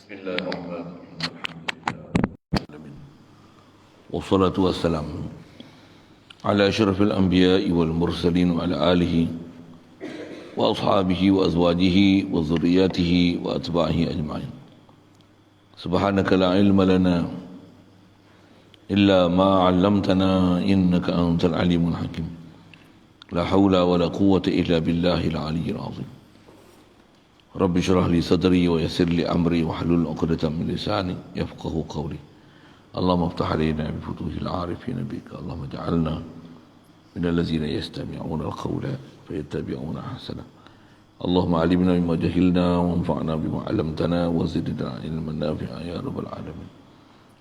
Bismillahirrahmanirrahim. Wassalatu wassalam ala asyrafil anbiya'i wal mursalin wa ala alihi wa ashabihi wa azwajihi wa zurriyatihi wa atba'ihi ajma'in. Subhanaka la ilma lana illa ma 'allamtana innaka antal alimul hakim. La haula wa la quwwata illa billahil aliyyil azim. Rabbi syrah li sadri wa yassir li amri wa hlul 'uqdatam min lisani yafqahu qawli. Allahumma iftah 'alaina bi futuhil 'arifin bika. Allahumma ij'alna minal ladzina yastami'una al-qawla fayattabi'una ahsana. Allahumma 'allimna bima jahilna wanfa'na bima 'allamtana wa zidna ilman nafi'a ya rabbal alamin.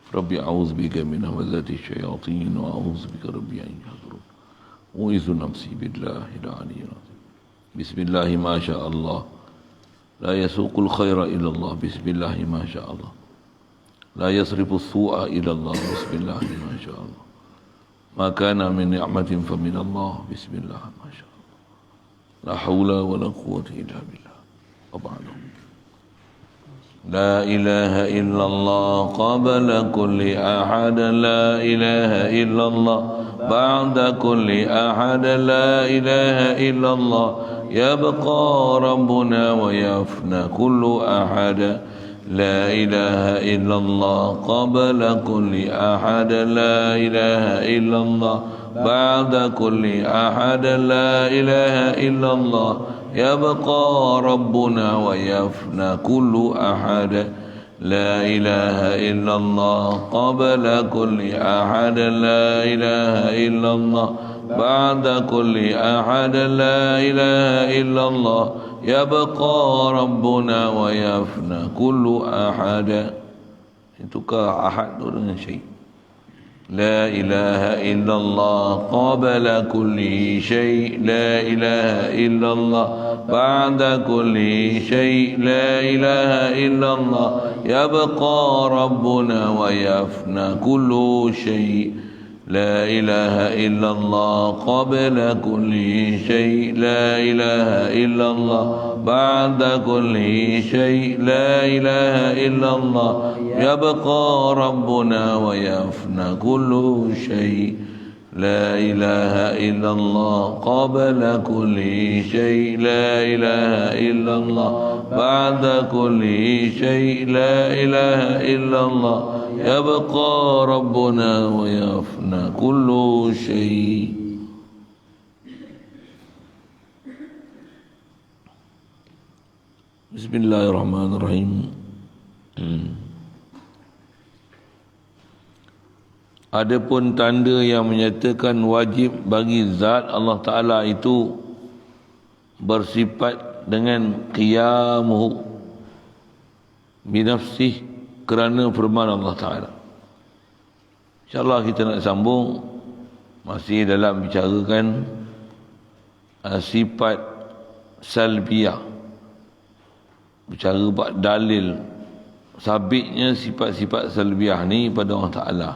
Rabbi a'udzu bika min hamazati syayatin wa a'udzu bika rabbi an yahdurun. U'izu nafsi billahi al-'aliyyil 'azim. Bismillah ma syaa Allah. La yasuqul khaira illa Allah. Bismillah ma syaa Allah. La yasrifu su'a illa Allah. Bismillah ma syaa Allah. Ma kana min ni'matin fa min Allah. Bismillah ma syaa Allah. La hawla wa la quwwata illa billah. Abadu. La ilaha illallah qabla kulli ahad. La ilaha illallah ba'da kulli ahad. La ilaha illallah يبقى ربنا ويفنى كل أحد. لا إله إلا الله قبل كل أحد. لا إله إلا الله بعد كل أحد. لا إله إلا الله يبقى ربنا ويفنى كل أحد. لا إله إلا الله قبل كل أحد. لا إله إلا الله بعد كل أحد. لا إله إلا الله يبقى ربنا ويفنى كل أحد. Tukar ahad tu dengan syai. La ilaha illallah qabla kulli syai. La ilaha illallah ba'da kulli syai. La ilaha illallah yabqa rabbuna wa yafna kullu syai. لا إله إلا الله قبل كل شيء. لا إله إلا الله بعد كل شيء. لا إله إلا الله يبقى ربنا ويفنى كل شيء. لا إله إلا الله قبل كل شيء. لا إله إلا الله بعد كل شيء. لا إله إلا الله يبقى ربنا ويفنى كل شيء. بسم الله الرحمن الرحيم. Adapun tanda yang menyatakan wajib bagi zat Allah Ta'ala itu bersifat dengan qiyamuhu binafsih, kerana firman Allah Ta'ala. InsyaAllah kita nak sambung masih dalam bicarakan sifat salbiyah, bicara bab dalil sabitnya sifat-sifat salbiyah ni pada Allah Ta'ala.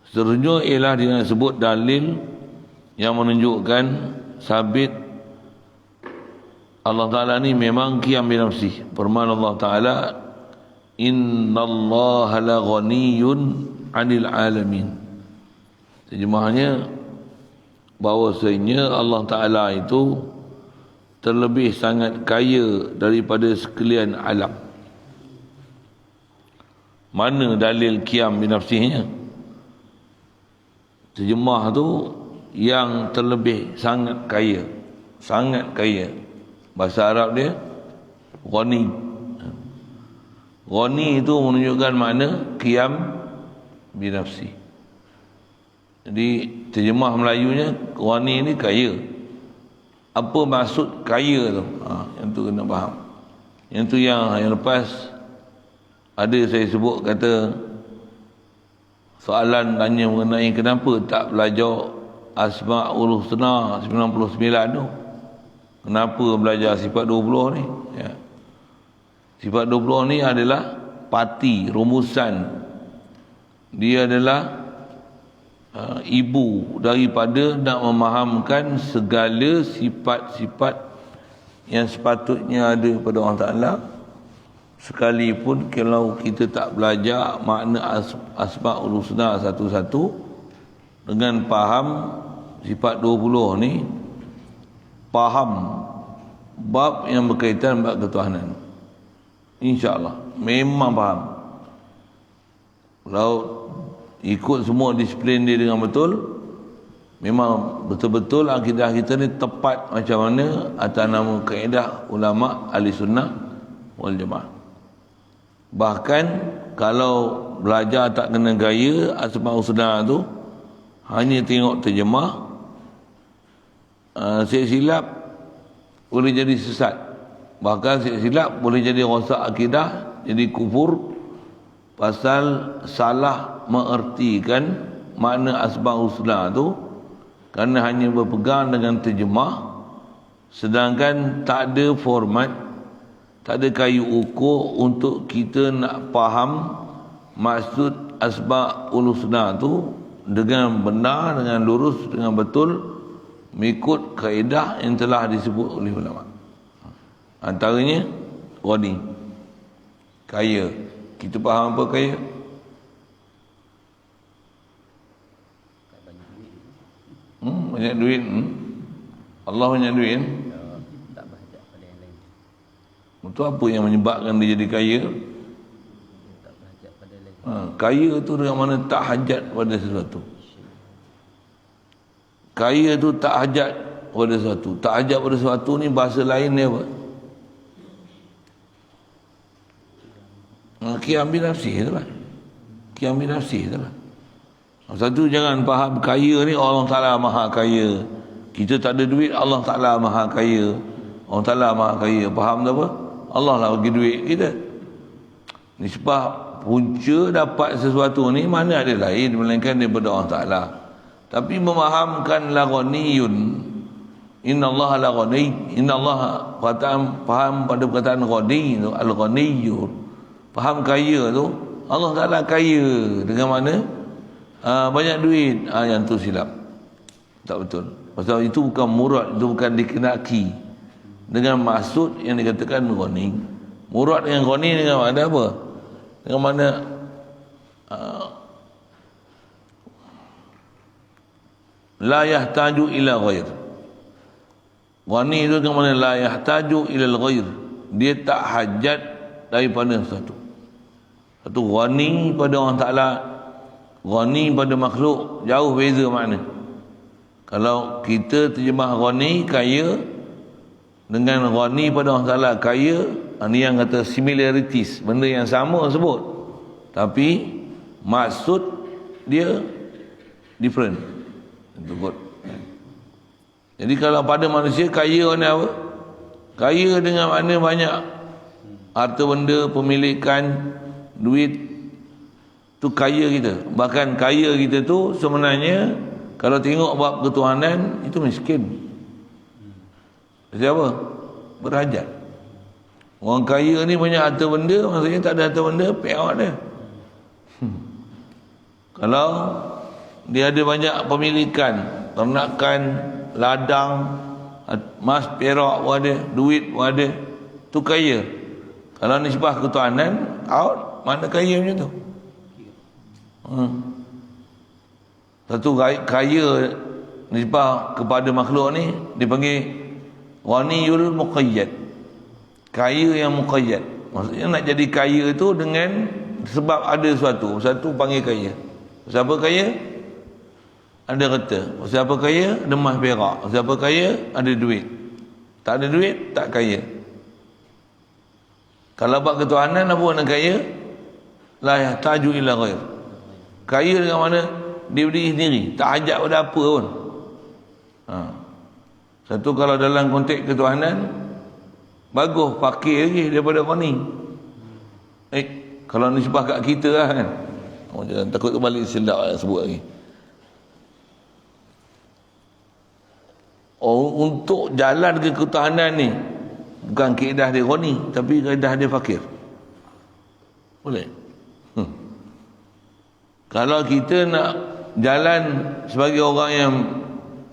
Seterusnya ialah dengan sebut dalil yang menunjukkan sabit Allah Ta'ala ni memang qiyam bi nafsih. Firman Allah Ta'ala, innallaha la ghaniyun 'anil alamin. Terjemahnya bahawasanya Allah Ta'ala itu terlebih sangat kaya daripada sekalian alam. Mana dalil qiyam bi nafsihnya? Terjemah tu yang terlebih sangat kaya. Sangat kaya. Bahasa Arab dia ghani. Ghani itu menunjukkan makna qiyam bi nafsi. Jadi terjemah Melayunya ghani ni kaya. Apa maksud kaya tu? Yang tu kena faham. Yang tu yang lepas ada saya sebut kata soalan tanya mengenai kenapa tak belajar Asma'ul Husna 99 tu. Kenapa belajar sifat 20 ni? Ya. Sifat 20 ni adalah parti, rumusan. Dia adalah ibu daripada nak memahamkan segala sifat-sifat yang sepatutnya ada pada Allah Ta'ala sekalipun kalau kita tak belajar makna Asmaul Husna satu-satu dengan faham sifat 20 ni, faham bab yang berkaitan bab ketuhanan, insya-Allah memang faham. Kalau ikut semua disiplin dia dengan betul, memang betul-betul akidah kita ni tepat macam mana atas nama kaedah ulama ahli sunnah wal jamaah. Bahkan kalau belajar tak kena gaya Asmaul Husna tu, hanya tengok terjemah, silap boleh jadi sesat. Bahkan silap boleh jadi rosak akidah, jadi kufur, pasal salah mengertikan makna Asmaul Husna tu kerana hanya berpegang dengan terjemah, sedangkan tak ada format, tak ada kayu ukur untuk kita nak faham maksud Asmaul Husna tu dengan benar, dengan lurus, dengan betul, mengikut kaedah yang telah disebut oleh ulama. Antaranya Ghani, kaya. Kita faham apa kaya? Banyak duit. Allah banyak duit. Tak berhajat pada yang lain. Itu apa yang menyebabkan dia jadi kaya? Tak berhajat pada yang lain. Kaya tu dengan mana tak hajat pada sesuatu. Kaya tu tak hajat pada sesuatu. Tak hajat pada sesuatu ni bahasa lain dia apa? Qiyam bi nafsi tu lah. Qiyam bi nafsi tu lah. Satu, jangan faham kaya ni Allah Ta'ala maha kaya. Kita tak ada duit, Allah Ta'ala maha kaya. Allah Ta'ala maha kaya. Faham tak apa? Allah lah bagi duit kita. Nisbah punca dapat sesuatu ni mana ada lain melainkan daripada Allah Ta'ala. Tapi memahamkan la ghaniyun, inna Allah la ghani, inna Allah faham pada perkataan ghani tu, al-ghaniyun, faham kaya tu Allah Ta'ala kaya dengan mana? Banyak duit. Yang tu silap, tak betul. Pasal itu bukan murad, itu bukan dikenaki dengan maksud yang dikatakan ghani. Murad dengan ghani dengan mana apa? Dengan mana la yahtaju ila ghair. Ghani itu dengan mana la yahtaju ila ghair, dia tak hajat daripada sesuatu. Satu ghani pada Allah Ta'ala, ghani pada makhluk, jauh beza makna. Kalau kita terjemah ghani kaya dengan ghani pada Allah Ta'ala kaya, ini yang kata similarities, benda yang sama sebut tapi maksud dia different. Itu kot. Jadi kalau pada manusia kaya ni apa? Kaya dengan makna banyak harta benda, pemilikan, duit, tu kaya kita. Bahkan kaya kita tu sebenarnya kalau tengok bab ketuhanan itu miskin. Siapa? Berhajat. Orang kaya ni banyak harta benda, maksudnya tak ada harta benda, perak dia. Kalau dia ada banyak pemilikan, ternakan, ladang, emas, perak pun ada, duit pun ada, tu kaya. Kalau nisbah ketuhanan out, mana kaya macam tu? Satu kaya nisbah kepada makhluk ni dipanggil ghaniyul muqayyad, kaya yang muqayyad. Maksudnya nak jadi kaya tu dengan sebab ada sesuatu. Satu panggil kaya. Siapa kaya? Ada harta. Siapa kaya? Ada emas perak. Siapa kaya? Ada duit. Tak ada duit, tak kaya. Kalau bab ketuhanan apa nak kaya? La yahtaju ila ghair. Kaya dengan mana? Dia berdiri sendiri, tak hajat pada apa pun. Satu, kalau dalam konteks ketuhanan bagus, fakir lagi daripada ghani. Kalau nisbah kat kita lah kan, jangan takut kembali silap sebut lagi. Untuk jalan ke ketuhanan ni bukan kaedah dia ghani, tapi kaedah dia fakir. Boleh? Kalau kita nak jalan sebagai orang yang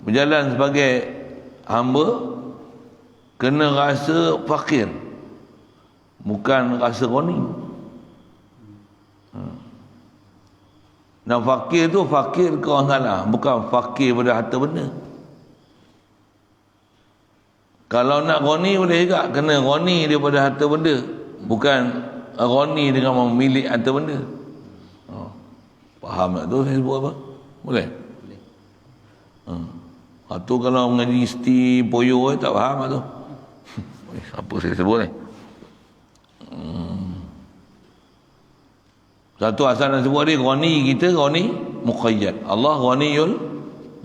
berjalan sebagai hamba, kena rasa fakir. bukan rasa ghani. Dan fakir tu fakir ke orang kalah, bukan fakir pada harta benda. Kalau nak ghani boleh juga, kena ghani daripada harta benda, bukan ghani dengan memiliki harta benda. Faham tak tu saya sebut apa? Boleh? Boleh. Tu kalau mengaji isti poyo tak faham tak tu. Apa saya sebut ni? Satu asal nak sebut dia ghani, kita ghani muqayyad. Allah ghaniyul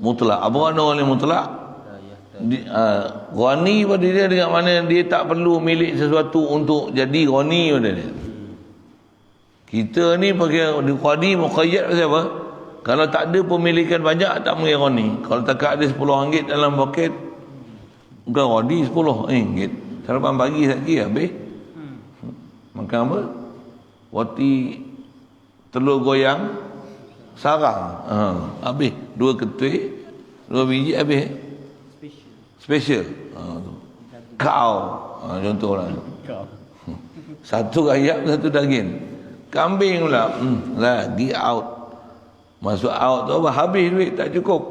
mutlak. Apa makna ghani mutlak? Ghani pada dia dengan mana dia tak perlu milik sesuatu untuk jadi ghani pada dia. Kita ni pakai ghani muqayyad pasal apa? Kalau tak ada pemilikan banyak tak mungkin ghani. Kalau takat ada RM10 dalam poket, bukan ghani RM10. Sarapan pagi lagi habis. Makan apa? Roti telur goyang sarang. Habis 2 ketui, 2 biji habis. Special. Kau. Contohlah. Satu ayam, satu daging. Kambing pula. Lagi out. Masuk out tu apa? Habis duit, tak cukup.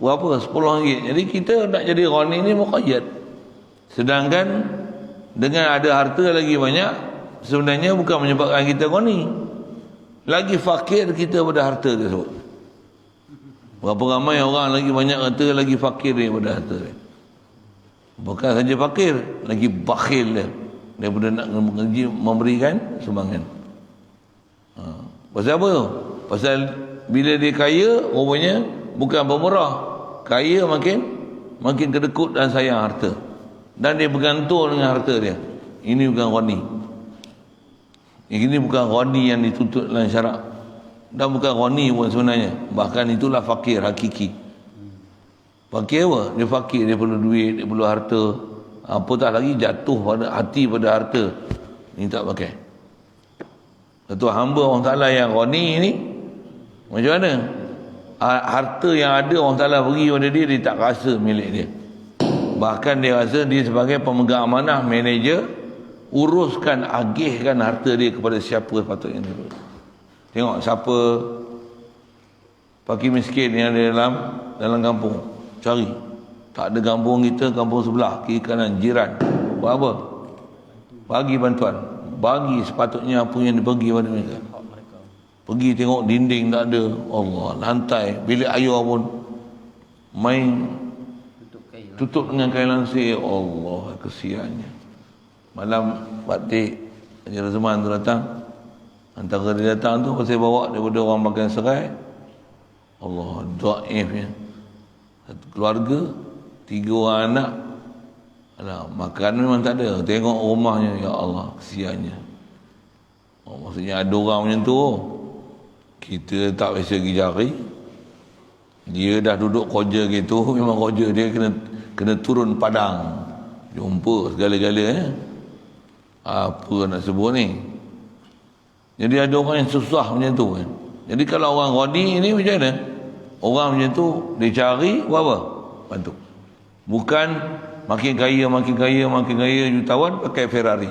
Berapa? RM10. Jadi kita nak jadi ghani ni muqayyad. Sedangkan dengan ada harta lagi banyak, sebenarnya bukan menyebabkan kita ghani. Lagi fakir kita pada harta tersebut. Berapa ramai orang lagi banyak harta, lagi fakir daripada harta dia. Bukan saja fakir, lagi bakhil dia daripada nak memberikan sumbangan. Pasal apa tu? Pasal bila dia kaya, rupanya bukan pemurah. Kaya makin kedekut dan sayang harta. Dan dia bergantung dengan harta dia. Ini bukan ghani. Ini bukan ghani yang dituntut dalam syarak. Dan bukan ghani pun sebenarnya. Bahkan itulah fakir hakiki. Fakir apa? Dia fakir, dia perlu duit, dia perlu harta. Apatah lagi jatuh pada hati pada harta. Ini tak pakai. Satu hamba Allah Ta'ala yang ghani ni, macam mana? Harta yang ada Allah Ta'ala beri pada dia, dia tak rasa milik dia. Bahkan dia rasa dia sebagai pemegang amanah, manager, uruskan, agihkan harta dia kepada siapa sepatutnya. Tengok siapa fakir miskin yang ada dalam kampung, cari. Tak ada kampung kita, kampung sebelah, kiri kanan, jiran. Buat apa? Bagi bantuan. Bagi sepatutnya apa yang dibagi pada mereka. Pergi tengok dinding tak ada, Allah, lantai, bilik ayah pun main tutup dengan kain lansir. Allah, kesiannya. Malam batik Haji Razman tu datang, antara dia datang tu pasal bawa daripada orang makan serai. Allah, dhaifnya. Satu keluarga, 3 orang anak. Alah, makan memang tak ada. Tengok rumahnya, ya Allah, kesiannya. Maksudnya ada orang macam tu, kita tak biasa pergi cari. Dia dah duduk kerja gitu, memang kerja dia kena turun padang, jumpa segala-gala. Apa nak sebut ni? Jadi ada orang yang susah macam tu kan. Jadi kalau orang ghani ni macam mana? Orang macam tu dia cari buat apa? Bantu. Bukan makin kaya jutawan pakai Ferrari.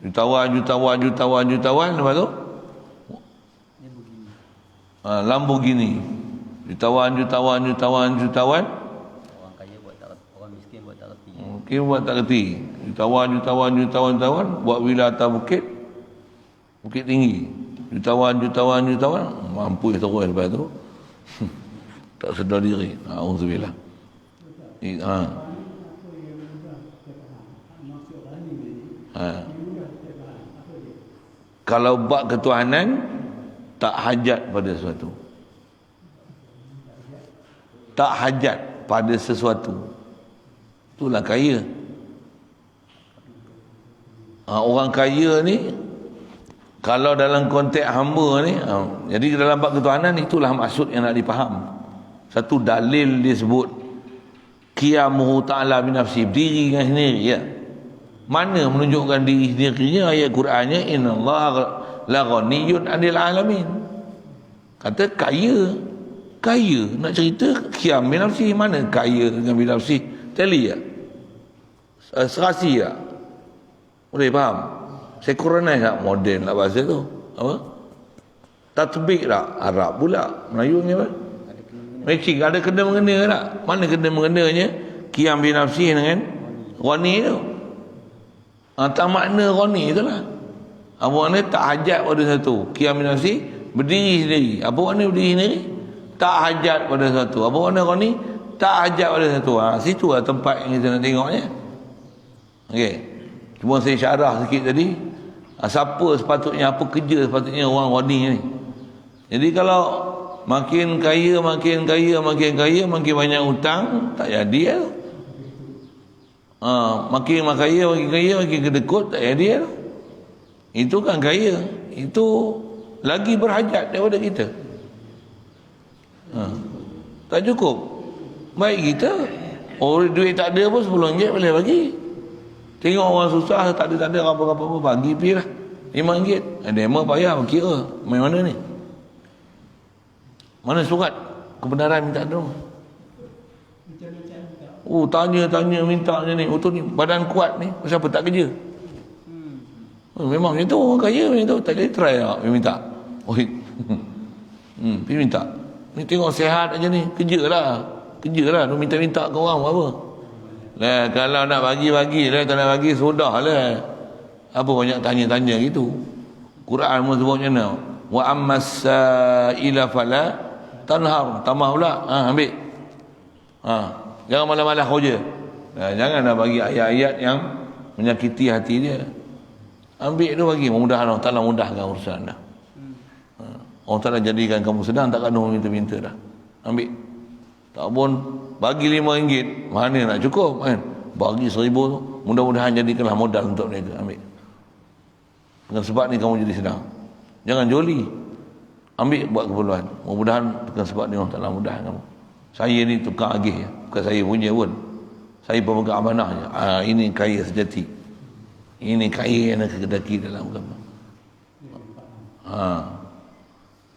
Jutawan lepas tu Lamborghini. Jutawan. Orang kaya buat tak, orang miskin buat tak reti. Mungkin buat tak reti. Jutawan, buat villa atas bukit tinggi. Jutawan, mampu terus lepas tu. Tak sedar diri. Auzubillah. Kalau bab ketuhanan, tak hajat pada sesuatu. Tak hajat pada sesuatu. Itulah kaya. Orang kaya ni, kalau dalam konteks hamba ni, jadi dalam bab ketuhanan, itulah maksud yang nak dipaham. Satu dalil disebut qiyamuhu ta'ala binafsi, berdiri dengan sendiri, ya. Mana menunjukkan diri sendirinya? Ayat Qurannya innallaha la ghaniyyun 'anil 'alamin. Kata kaya. Nak cerita qiyam binafsi, mana kaya dengan binafsi? Tali ya. serasi tak? Boleh faham? Synchronize tak moden lah bahasa tu? Apa? Tatbik tak? Arab pula. Melayu ni apa? Matching. Ada kena mengena tak? Mana kena mengenanya? Qiyam bi nafsi dengan ghani tu. Tak makna ghani tu lah. Apa makna tak hajat pada satu. Qiyam bi nafsi, berdiri sendiri. Apa makna berdiri sendiri? Tak hajat pada satu. Apa makna ghani? Tak hajat pada satu. Situ lah tempat yang kita nak tengoknya. Okey. Cuma saya syarah sikit tadi. Siapa sepatutnya, apa kerja sepatutnya orang ghani ni. Jadi kalau makin kaya, makin banyak hutang, tak jadi lah. Makin kaya, makin kedekut, tak jadi lah. Itu kan kaya. Itu lagi berhajat daripada kita. Tak cukup. Baik kita, orang duit tak ada pun RM10 boleh bagi. Tengok orang susah, tak ada apa-apa, bagi pergi lah RM5. Demo payah, kira main mana ni? Mana surat kebenaran minta tolong? Tanya minta ni. Tu ni badan kuat ni, siapa tak kerja? Memang macam tu, orang kaya macam tu, tak jadi try lah minta. Pergi minta. Ni tengok sihat aja ni, kerja lah, tu minta-minta ke orang apa? Lah kalau nak bagi lah, tak nak bagi sudah lah. Apa banyak tanya-tanya gitu. Quran pun sebut macam mana? Wa ammas ila fala tanhar, tamah pula. Ambil. Jangan malah-malah je. Jangan nak bagi ayat-ayat yang menyakiti hati dia. Ambil tu bagi, mudah-mudahan Allah Ta'ala mudahkan urusan dah. Allah Ta'ala jadikan kamu sedang, tak kena minta-minta dah. Ambil. Tak pun bagi RM5, mana nak cukup kan? Bagi RM1,000 tu, mudah-mudahan jadikanlah modal untuk mereka. Ambil. Dengan sebab ni kamu jadi sedang. Jangan joli. Ambil buat keperluan. Mudah-mudahan dengan sebab ni Allah Ta'ala mudah kamu. Saya ni tukang agih, bukan saya punya pun. Saya pemegang amanah je. Ini kaya sejati. Ini kaya yang nak kedaki dalam agama.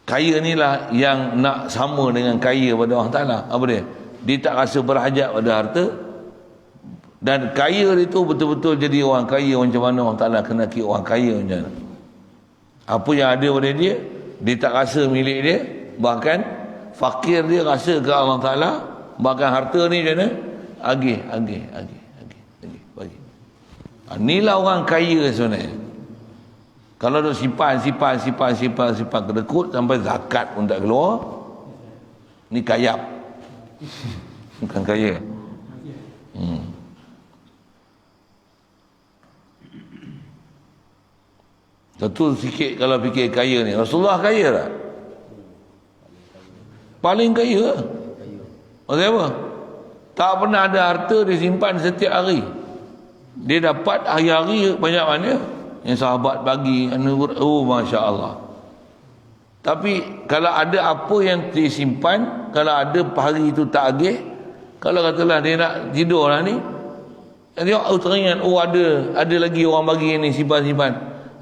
Kaya ni lah yang nak sama dengan kaya pada Allah Ta'ala. Apa dia? Dia tak rasa berhajat pada harta. Dan kaya itu betul-betul jadi orang kaya macam mana Allah Ta'ala kenaki orang kaya macam mana. Apa yang ada pada dia, dia tak rasa milik dia. Bahkan fakir dia rasa ke Allah Ta'ala. Bahkan harta ni macam mana? Agih bagi. Inilah orang kaya sebenarnya. Kalau duk simpan kedekut sampai zakat pun tak keluar, ni kayap. Bukan kaya. Satu sikit kalau fikir kaya ni, Rasulullah kaya tak? Paling kaya. Maksudnya apa? Tak pernah ada harta disimpan setiap hari. Dia dapat hari-hari banyak mana yang sahabat bagi. Masya Allah. Tapi kalau ada apa yang disimpan, kalau ada hari itu tak agih, kalau katalah dia nak tidur lah ni, tengok teringat, ada lagi orang bagi ni, simpan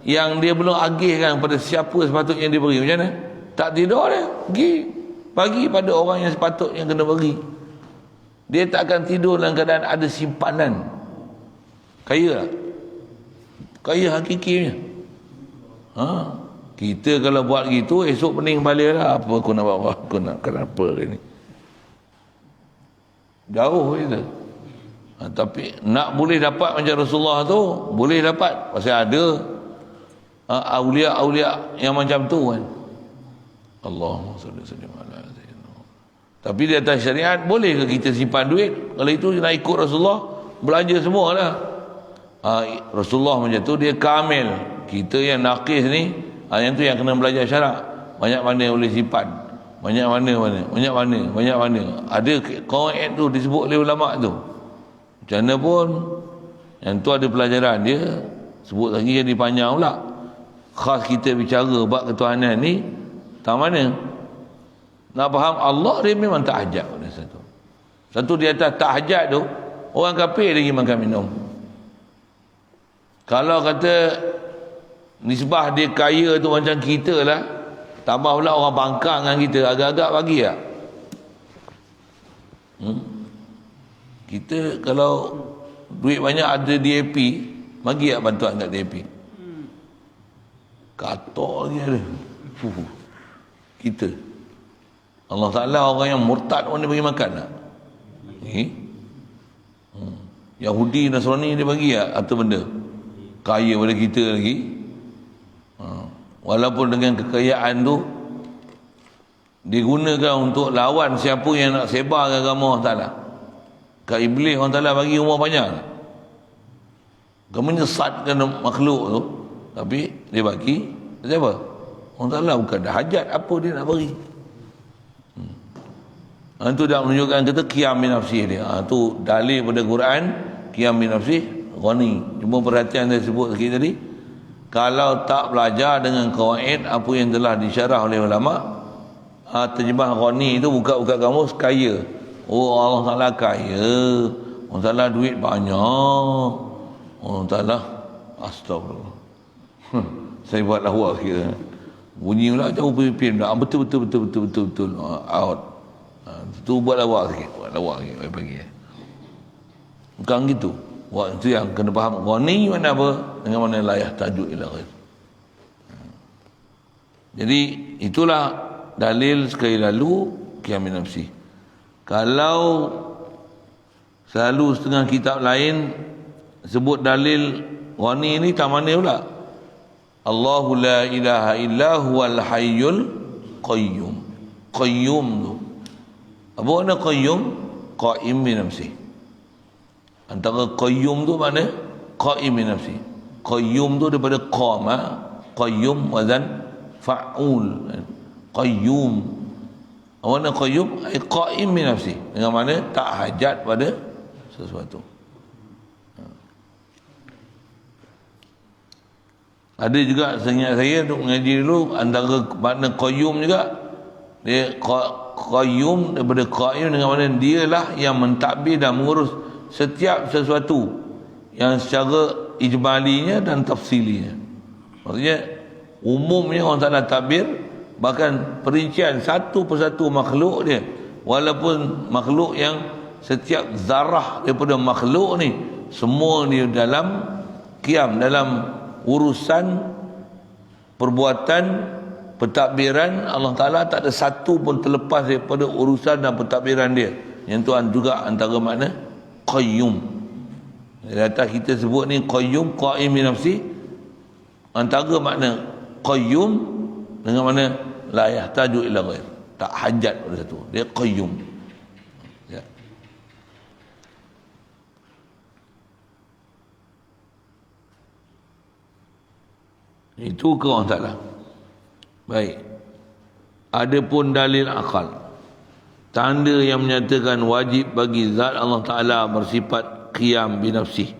yang dia belum agihkan pada siapa sepatutnya dia beri. Macam mana? Tak tidur dia, bagi pada orang yang sepatutnya kena bagi. Dia tak akan tidur dalam keadaan ada simpanan. Kaya tak? Kaya hakikinya. Kita kalau buat gitu, esok pening balik lah. Apa aku nak buat? Aku nak kenapa ni? Jauh kita. Tapi nak boleh dapat macam Rasulullah tu, boleh dapat. Pasal ada aulia-aulia yang macam tu kan. Allahumma salli ala sayyidina. Tapi di atas syariat, boleh ke kita simpan duit? Kalau itu nak ikut Rasulullah, belanja semua lah. Rasulullah macam tu, dia kamil. Kita yang nakis ni, yang tu yang kena belajar syarak. Banyak mana boleh simpan, banyak mana. Ada kawaid tu disebut oleh ulama tu. Macam mana pun, yang tu ada pelajaran dia. Sebut lagi jadi panjang pula. Khas kita bicara bab ketuhanan ni, tak mana nak faham Allah, dia memang tak hajat pada satu di atas tak hajat tu, orang kafir lagi makan minum. Kalau kata nisbah dia kaya tu macam kita lah, tambah pula orang bangkang dengan kita, agak-agak bagi tak? Kita kalau duit banyak ada DAP, bagi tak bantuan kat DAP? Katok lagi ada. Kita Allah Ta'ala orang yang murtad pun dia bagi makan tak? Yahudi Nasrani dia bagi tak harta benda? Kaya pada kita lagi. Walaupun dengan kekayaan tu digunakan untuk lawan siapa yang nak sebarkan agama Allah Ta'ala. Kat Iblis Allah Ta'ala bagi umur panjang. Kamu menyesatkan makhluk tu, tapi dia bagi siapa? Allah Ta'ala bukan ada hajat apa dia nak bagi. Itu dah menunjukkan kita qiyam bi nafsih dia. Tu dalil pada Quran, qiyam bi nafsih ghani. Cuma perhatian saya sebut sikit tadi, kalau tak belajar dengan kawaid apa yang telah disyarah oleh ulama, terjemah ghani itu buka-buka kamus kaya. Oh, Allah Ta'ala kaya, Allah Ta'ala duit banyak, Allah Ta'ala astagfirullah. Saya buat lawak kira bunyi pula jauh pipin dah. Betul out. Tu buat lawak sikit, bagi bukan gitu. Itu yang kena faham. Ghani mana apa, dengan mana layah tajuk ila ghair. Jadi itulah dalil sekali lalu qiyam nafsi. Kalau selalu setengah kitab lain sebut dalil ghani ni tak mana pula? Allahu la ilaha illa huwal hayyul qayyum. Qayyum tu apa makna qayyum? Qaim bi nafsi. Antara qayyum tu mana? Qaim bi nafsi. Qayyum tu daripada qama, qayyum wazan fa'ul. Qayyum. Apa makna qayyum? Ai qaim bi nafsi. Dengan mana tak hajat pada sesuatu. Ada juga seingat saya untuk mengaji dulu antara makna qayyum juga. Dia qayyum daripada qaim dengan mana dialah yang mentadbir dan mengurus setiap sesuatu yang secara ijmalinya dan tafsilinya. Maksudnya umumnya orang Ta'ala takbir, bahkan perincian satu persatu makhluk dia, walaupun makhluk yang setiap zarah daripada makhluk ni semua dia dalam qiyam, dalam urusan perbuatan pentadbiran Allah Ta'ala, tak ada satu pun terlepas daripada urusan dan pentadbiran dia. Yang tu juga antara makna qayyum. Data kita sebut ni qayyum, qaim bi nafsi, antara makna qayyum dengan mana la yahtaju ila ghair, tak hajat pada satu, dia qayyum. Ya. Itu ke Allah Ta'ala. Baik. Adapun dalil akal, tanda yang menyatakan wajib bagi zat Allah Ta'ala bersifat qiyam bi nafsih,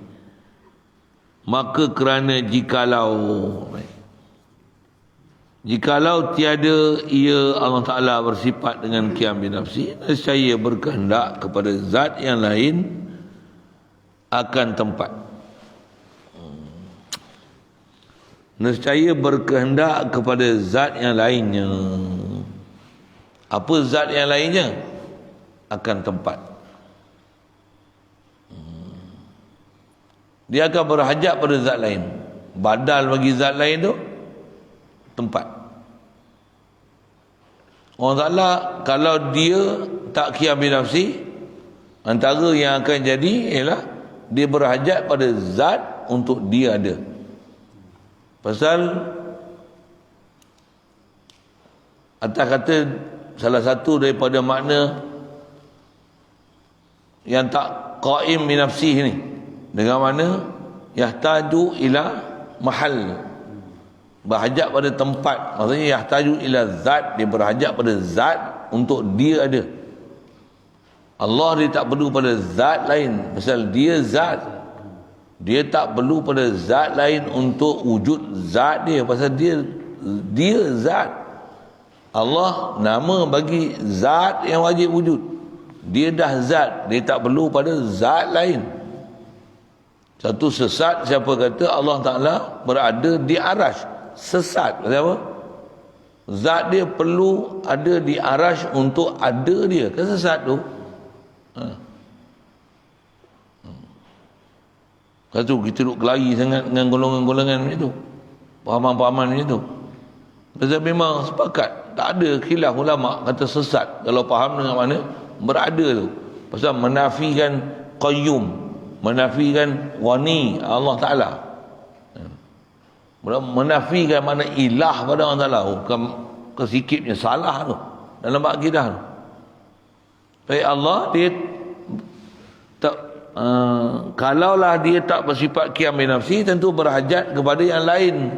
maka kerana jikalau tiada ia Allah Ta'ala bersifat dengan qiyam bi nafsih, nescaya berkehendak kepada zat yang lain akan tempat. Nescaya berkehendak kepada zat yang lainnya. Apa zat yang lainnya? Akan tempat. Dia akan berhajat pada zat lain. Badal bagi zat lain tu tempat. Allah Ta'ala kalau dia tak qiyam bi nafsi, antara yang akan jadi ialah dia berhajat pada zat untuk dia ada. Pasal atas kata salah satu daripada makna yang tak qaim bi nafsih ni, dengan mana yahtaju ila mahal, berhajat pada tempat. Maksudnya yahtaju ila zat, dia berhajat pada zat untuk dia ada. Allah dia tak perlu pada zat lain, pasal dia zat. Dia tak perlu pada zat lain untuk wujud zat dia, pasal dia zat. Allah nama bagi zat yang wajib wujud. Dia dah zat, dia tak perlu pada zat lain. Satu sesat siapa kata Allah Ta'ala berada di arash, sesat. Kenapa? Zat dia perlu ada di arash untuk ada dia. Kan sesat tu. Lepas tu kita duk kelari sangat dengan golongan-golongan macam tu, pahaman-pahaman macam tu. Sebab memang sepakat, tak ada khilaf ulama kata sesat kalau faham dengan mana berada tu. Pasal menafikan qayyum, menafikan wani Allah Ta'ala, menafikan mana ilah pada Allah Ta'ala, bukan kesikitnya salah tu dalam akidah tu. Baik Allah dia tak kalaulah dia tak bersifat qiyam bi nafsi, tentu berhajat kepada yang lain.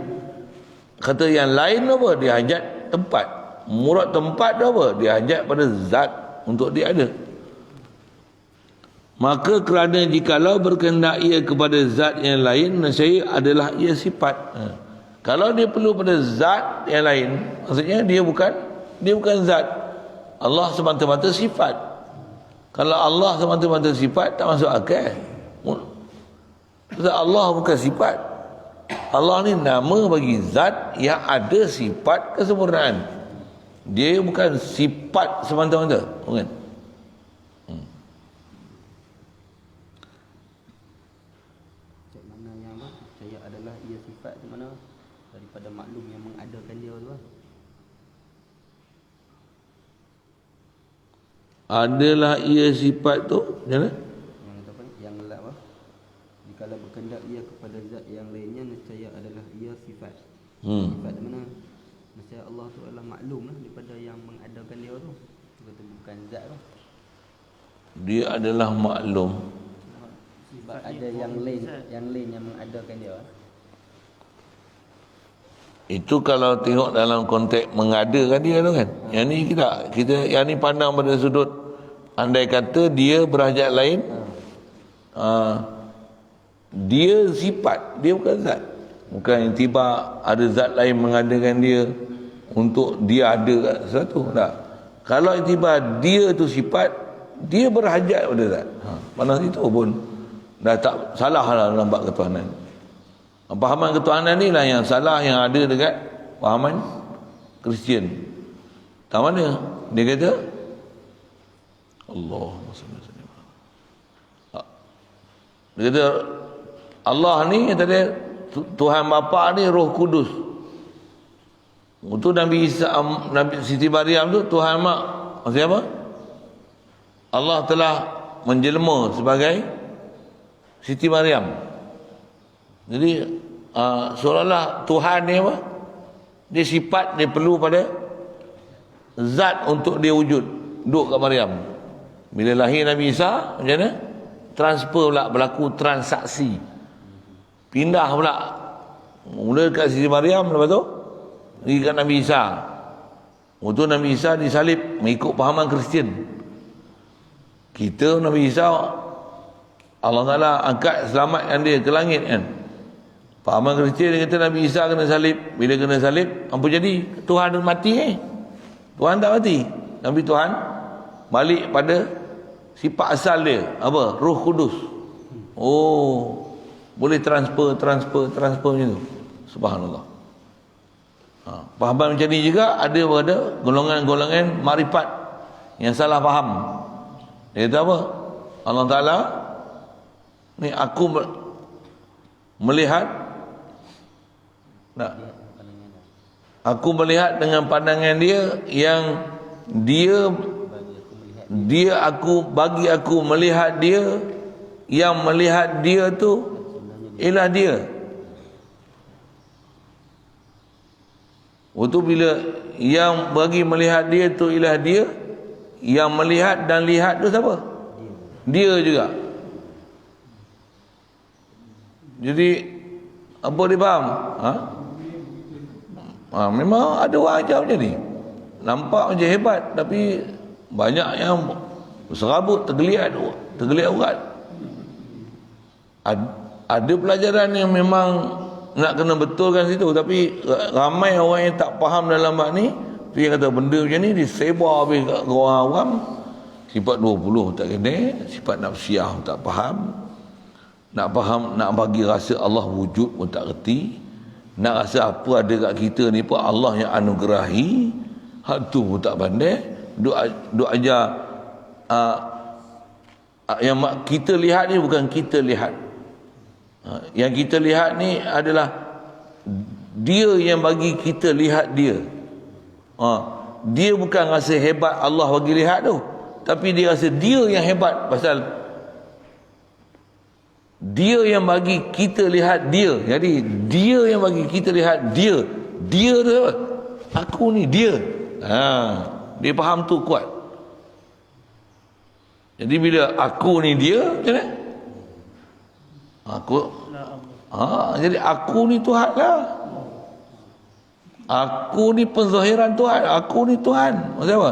Kata yang lain apa? Dia hajat tempat. Murad tempat tu apa? Dia hajat pada zat untuk dia ada. Maka kerana jikalau berkehendak ia kepada zat yang lain, nescaya adalah ia sifat. Kalau dia perlu pada zat yang lain, maksudnya dia bukan zat. Allah semata-mata sifat. Kalau Allah semata-mata sifat, tak masuk akal. Sebab Allah bukan sifat. Allah ni nama bagi zat yang ada sifat kesempurnaan. Dia bukan sifat semata-mata, bukan? Maknanya apa? Saya adalah ia sifat tu mana? Daripada maklum yang mengadakan dia tu lah. Adalah ia sifat tu, macam mana? Yang apa? Yang apa? Jikalau berkehendak ia kepada zat yang lainnya, nescaya adalah ia sifat. Sifat mana? Nescaya Allah tu adalah maklum lah daripada yang mengadakan dia tu. Kata bukan zat tu. Dia adalah maklum. Sebab ada yang lain yang mengadakan dia. Itu kalau tengok dalam konteks mengadakan dia tu kan. Yang ni kita yang ni pandang pada sudut andai kata dia berhajat lain. Dia sifat, dia bukan zat. Bukan tiba ada zat lain mengadakan dia untuk dia ada kat sesuatu. Tak. Kalau tiba dia tu sifat, dia berhajat pada zat. Mana itu pun dah tak salah lah dalam bab ketuhanan. Pahaman ketuhanan ni lah yang salah, yang ada dekat pahaman Kristian. Tak mana? Dia kata Allah. Dia kata Allah ni kata dia Tuhan Bapa ni Roh Kudus. Itu Nabi Isa, Nabi Siti Maryam tu Tuhan Mak. Maksudnya apa? Allah telah menjelma sebagai Siti Maryam. Jadi seolah-olah Tuhan ni apa? Dia sifat, dia perlu pada zat untuk dia wujud. Duduk kat Maryam. Bila lahir Nabi Isa, macam mana? Transfer pula, berlaku transaksi. Pindah pula. Mula kat Siti Maryam, lepas tu pergi kat Nabi Isa. Waktu Nabi Isa disalib mengikut pahaman Kristian. Kita Nabi Isa Allah Ta'ala angkat selamatkan dia ke langit kan. Pahaman Kristian dia kata Nabi Isa kena salib. Bila kena salib, apa jadi? Tuhan mati Tuhan tak mati. Nabi Tuhan balik pada sifat asal dia. Apa? Roh Kudus. Oh, boleh transfer macam tu. Subhanallah. Pahaman macam ni juga ada pada golongan-golongan marifat yang salah faham. Dia kata apa? Allah Ta'ala ni aku melihat aku melihat dengan pandangan dia yang bagi aku melihat dia, yang melihat dia tu ialah dia. Waktu bila yang bagi melihat dia tu ialah dia, yang melihat dan lihat tu siapa? Dia juga. Jadi apa dia faham? Memang ada orang ajar macam ni. Nampak macam hebat tapi banyak yang serabut, tergeliat urat. Ada pelajaran yang memang nak kena betulkan situ, tapi ramai orang yang tak faham dalam bab ni. Dia kata benda macam ni disebar habis kat orang awam. Sifat 20 tak kena, sifat nafsiah tak faham. Nak faham, nak bagi rasa Allah wujud pun tak reti. Nak rasa apa ada kat kita ni pun Allah yang anugerahi. Hak tu pun tak pandai. Duk ajar yang kita lihat ni bukan kita lihat. Yang kita lihat ni adalah dia yang bagi kita lihat dia. Dia bukan rasa hebat Allah bagi lihat tu, tapi dia rasa dia yang hebat pasal dia yang bagi kita lihat dia. Jadi dia yang bagi kita lihat dia. Dia tu apa? Aku ni dia. Dia faham tu kuat. Jadi bila aku ni dia, macam mana? Jadi aku ni Tuhan lah. Aku ni penzahiran Tuhan. Aku ni Tuhan. Maksud apa?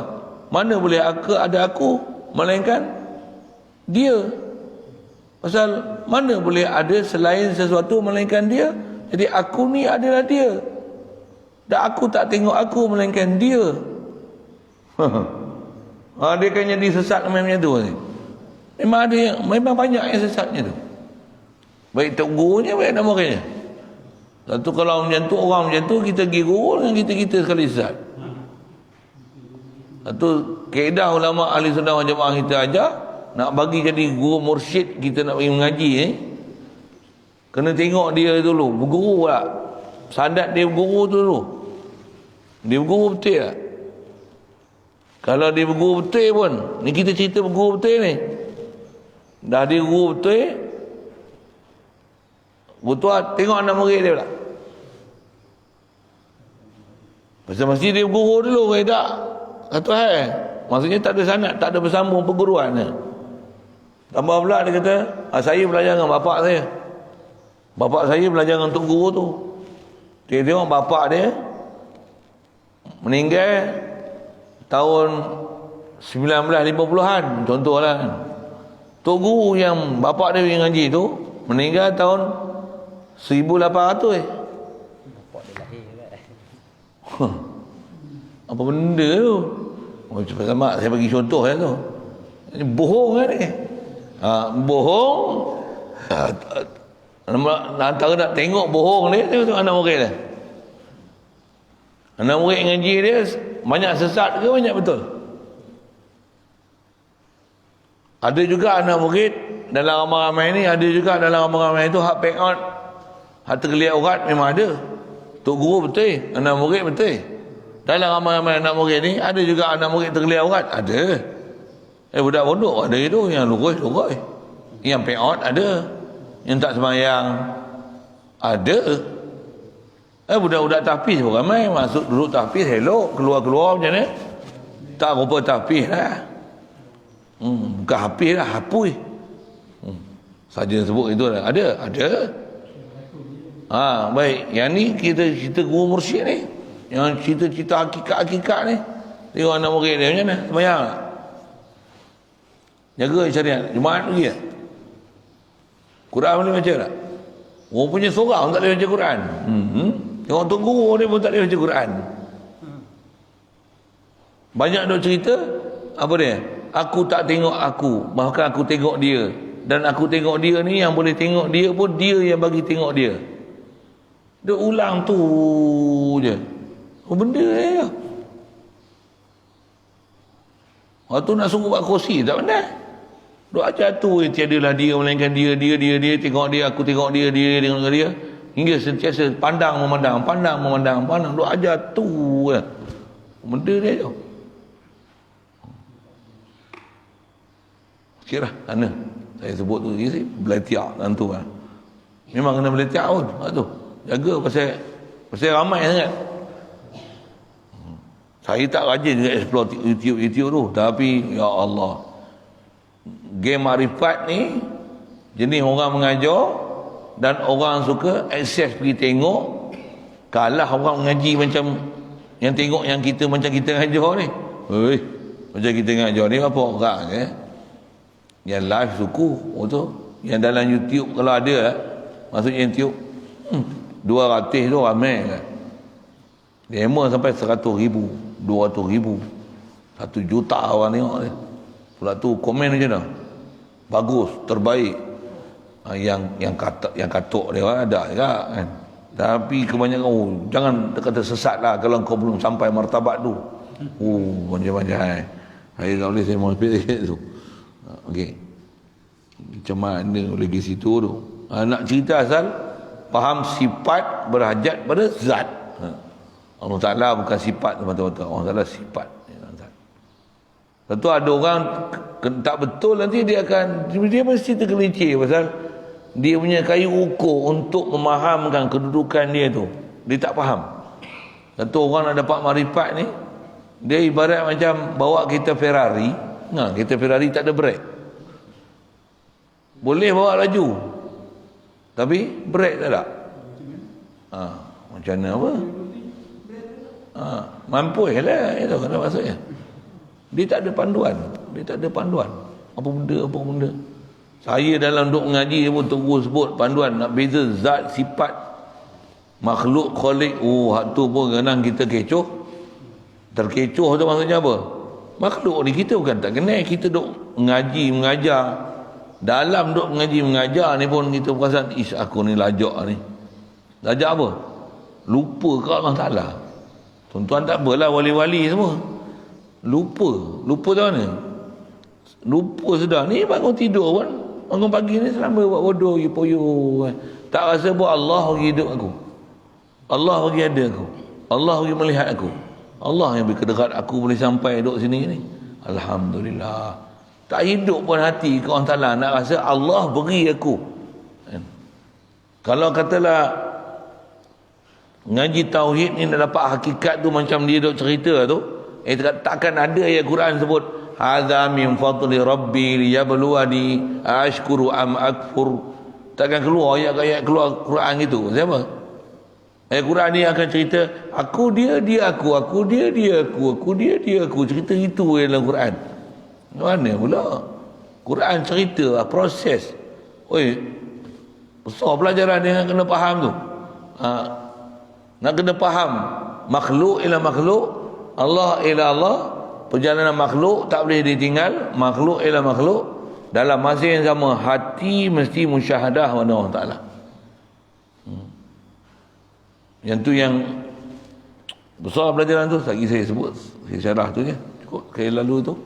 Mana boleh ada aku melainkan dia. Pasal mana boleh ada selain sesuatu melainkan dia. Jadi aku ni adalah dia. Dan aku tak tengok aku melainkan dia. Dia kan jadi sesat macam tu. Memang banyak yang sesatnya tu. Baik tok gurunya, baik nak muridnya. Satu kalau macam tu, orang macam tu, kita pergi guru dengan kita sekali sesat. Satu kaedah ulama ahli sunnah wal jamaah kita ajar, nak bagi jadi guru mursyid, kita nak pergi mengaji kena tengok dia dulu, berguru tak? Sadat dia berguru tu dulu. Dia berguru betul tak? Kalau dia berguru betul pun, ni kita cerita berguru betul ni. Dah dia guru betul, betul tengok anak murid dia pula. Pasal mesti dia berguru dulu ke tak? Satu hal. Maksudnya tak ada sanad, tak ada bersambung perguruan. Tambah pula dia kata, saya belajar dengan bapak saya. Bapak saya belajar dengan tok guru tu. Dia tengok bapak dia meninggal tahun 1950-an contohlah. Tok guru yang bapak dia yang ngaji tu meninggal tahun 1800. Bapak dia lahir kan. Apa benda tu? Cepat sama saya bagi contoh tu. Ini bohong kan ni? Bohong. Antara nak tengok bohong ni, tengok anak murid dia. Anak murid ngaji dia banyak sesat ke banyak betul? Ada juga anak murid dalam ramai-ramai ni, ada juga dalam ramai-ramai tu hak back out, hak tergeliat urat memang ada. Tok guru betul, anak murid betul. Dalam ramai-ramai anak murid ni, ada juga anak murid tergeliat urat, ada. Budak pondok ada itu, yang lurus. Yang back out ada. Yang tak sembahyang ada. Budak-budak tahfiz pun ramai, masuk duduk tahfiz elok, keluar-keluar macam ni tak rupa tahfiz lah. Bukan hafiz lah, hapui. Saja sebut itu lah. Ada. Baik, yang ni kita guru mursyid ni, yang cerita-cerita hakikat ni, tengok anak murid dia macam mana sembahyang tak? Jaga syariat, Jumaat pergi tak? Quran boleh baca tak? Orang punya seorang tak boleh baca Quran. Tengok tok guru dia pun tak boleh baca Quran. Banyak dok cerita apa dia? Aku tak tengok aku, bahkan aku tengok dia. Dan aku tengok dia ni, yang boleh tengok dia pun dia yang bagi tengok dia. Dia ulang tu je. Benda dia. Waktu nak suruh buat kursi tak pandai. Duk ajar tu, tiadalah dia melainkan dia tengok dia, aku tengok dia tengok dia, hingga sentiasa pandang memandang. Duk ajar tu je. Benda dia tu. Kira sana saya sebut tu dia belatiak tentu kan. Memang kena belatiak pun. Tu. Jaga pasal ramai sangat. Saya tak rajin juga explore YouTube tu, tapi ya Allah, game marifat ni jenis orang mengajar dan orang suka akses pergi tengok, kalah orang mengaji macam yang tengok yang kita macam kita mengajar ni. Macam kita mengajar ni apa orang yang live suku tu, yang dalam YouTube kalau ada masuk YouTube 200 tu ramai kan. Demo sampai 100,000, 200,000, 1 juta orang tengok ni. Pula tu komen macam mana? Bagus, terbaik. Yang katok dia ada juga kan. Tapi kebanyakan jangan kata sesat lah kalau kau belum sampai martabat tu. Macam-macam. Saya tak boleh saya mau pilih tu. Okey. Macam mana lagi situ tu? Nak cerita asal faham sifat berhajat pada zat. Allah Ta'ala bukan sifat semata-mata. Allah Ta'ala sifat. Tentu ada orang tak betul, nanti dia mesti tergelincir pasal dia punya kayu ukur untuk memahamkan kedudukan dia tu. Dia tak faham. Tentu orang nak dapat marifat ni, dia ibarat macam bawa kereta Ferrari. Kereta Ferrari tak ada brek. Boleh bawa laju, tapi brek tak ada. Macam mana apa? Mampu lah, itu kan maksudnya. Dia tak ada panduan. Apa benda. Saya dalam duk mengaji pun terus sebut panduan, nak beza zat, sifat, makhluk, khalik. Hak tu pun kadang kita kecoh. Terkecoh tu maksudnya apa? Makhluk ni kita bukan tak kenal. Kita duk mengaji, mengajar. Dalam duk mengaji, mengajar ni pun kita perasan, aku ni lajak ni. Lajak apa? Lupa ke Allah Ta'ala. Tuan-tuan tak apalah, wali-wali semua lupa tu mana? Lupa sudah. Ni bangun tidur pun, bangun pagi ni selama buat bodoh, poyo. Tak rasa buat Allah bagi hidup aku, Allah bagi ada aku, Allah bagi melihat aku, Allah yang beri kedekat aku boleh sampai duduk sini ni. Alhamdulillah. Tak hidup pun hati ke Allah Ta'ala nak rasa Allah beri aku. Kalau katalah ngaji tauhid ni nak dapat hakikat tu macam dia duk cerita tu, takkan ada ayat Quran sebut hadza min fadli rabbi liyabluwani ashkuru am akfur. Takkan keluar ayat keluar Quran itu. Siapa? Ayat Quran ni akan cerita aku dia aku, aku dia aku, aku dia aku. Cerita itu dalam Quran. Mana pula? Quran cerita proses. Besar pelajaran yang kena faham tu. Nak kena faham makhluk ialah makhluk, Allah ialah Allah. Perjalanan makhluk tak boleh ditinggal. Makhluk ialah makhluk. Dalam masa yang sama, hati mesti musyahadah pada Allah Ta'ala. Yang tu yang besar pelajaran tu. Lagi saya sebut, saya syarah tu je. Cukup kali lalu tu.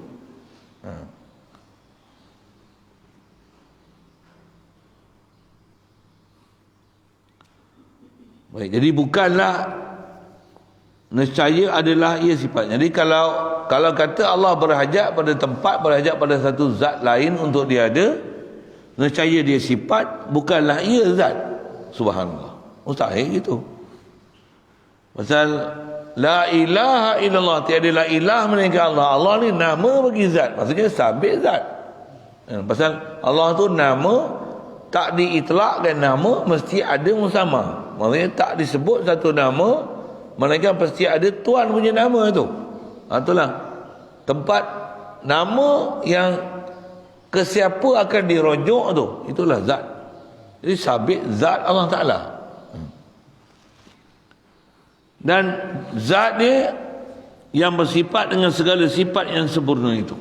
Baik, jadi bukanlah nescaya adalah ia sifat. Jadi kalau kata Allah berhajat pada tempat, berhajat pada satu zat lain untuk dia ada, nescaya dia sifat, bukanlah ia zat. Subhanallah. Mustahil gitu. Pasal la ilaha illallah, tiada la ilah melainkan Allah. Allah ni nama bagi zat, maksudnya sabit zat. Pasal Allah tu nama, tak diitlakkan nama, mesti ada musamma. Maksudnya tak disebut satu nama, melainkan pasti ada Tuhan punya nama tu. Itulah tempat nama yang ke siapa akan dirujuk tu, itulah zat. Jadi sabit zat Allah Ta'ala. Dan zat dia yang bersifat dengan segala sifat yang sempurna itu.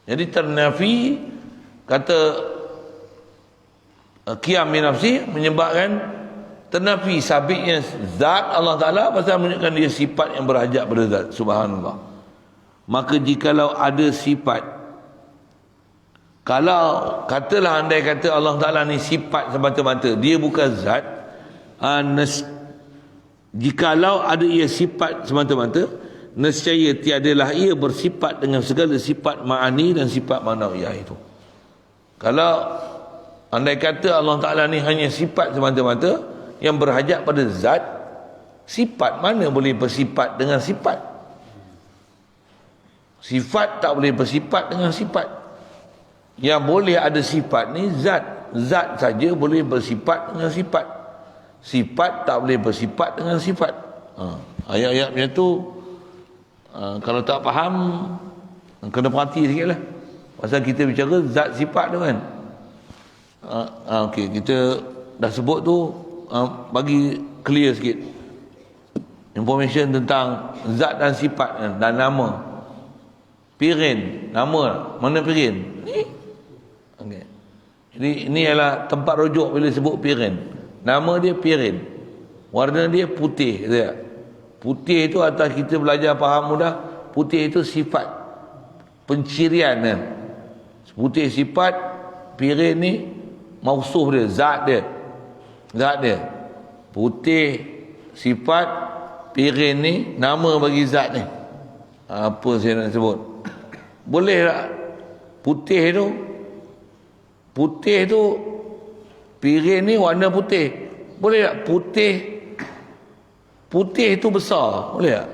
Jadi ternafi, kata qiyam min nafsi, menyebabkan ternafi sabitnya zat Allah Ta'ala pasal menunjukkan dia sifat yang berhajat pada zat. Subhanallah. Maka jikalau ada sifat, kalau katalah andai kata Allah Ta'ala ni sifat semata-mata, dia bukan zat, jikalau ada ia sifat semata-mata, nescaya tiadalah ia bersifat dengan segala sifat ma'ani dan sifat ma'nawiyah itu. Kalau andai kata Allah Ta'ala ni hanya sifat semata-mata yang berhajat pada zat, sifat mana boleh bersifat dengan sifat? Sifat tak boleh bersifat dengan sifat. Yang boleh ada sifat ni zat. Zat saja boleh bersifat dengan sifat. Sifat tak boleh bersifat dengan sifat. Ayat-ayat macam tu, kalau tak faham, kena perhati sikit lah. Pasal kita bicara zat sifat tu kan. Okey, kita dah sebut tu, bagi clear sikit information tentang zat dan sifat dan nama. Pirin, nama mana pirin ni? Okay. Jadi ini adalah tempat rujuk bila sebut pirin. Nama dia pirin, warna dia putih. Putih itu atas kita belajar faham mudah. Putih itu sifat, pencirian kan? Putih sifat, pirin ni mausuf dia, zat dia. Putih sifat, pirin ni nama bagi zat ni. Apa saya nak sebut? Boleh tak putih tu pirin ni warna putih, boleh tak putih tu besar, boleh tak?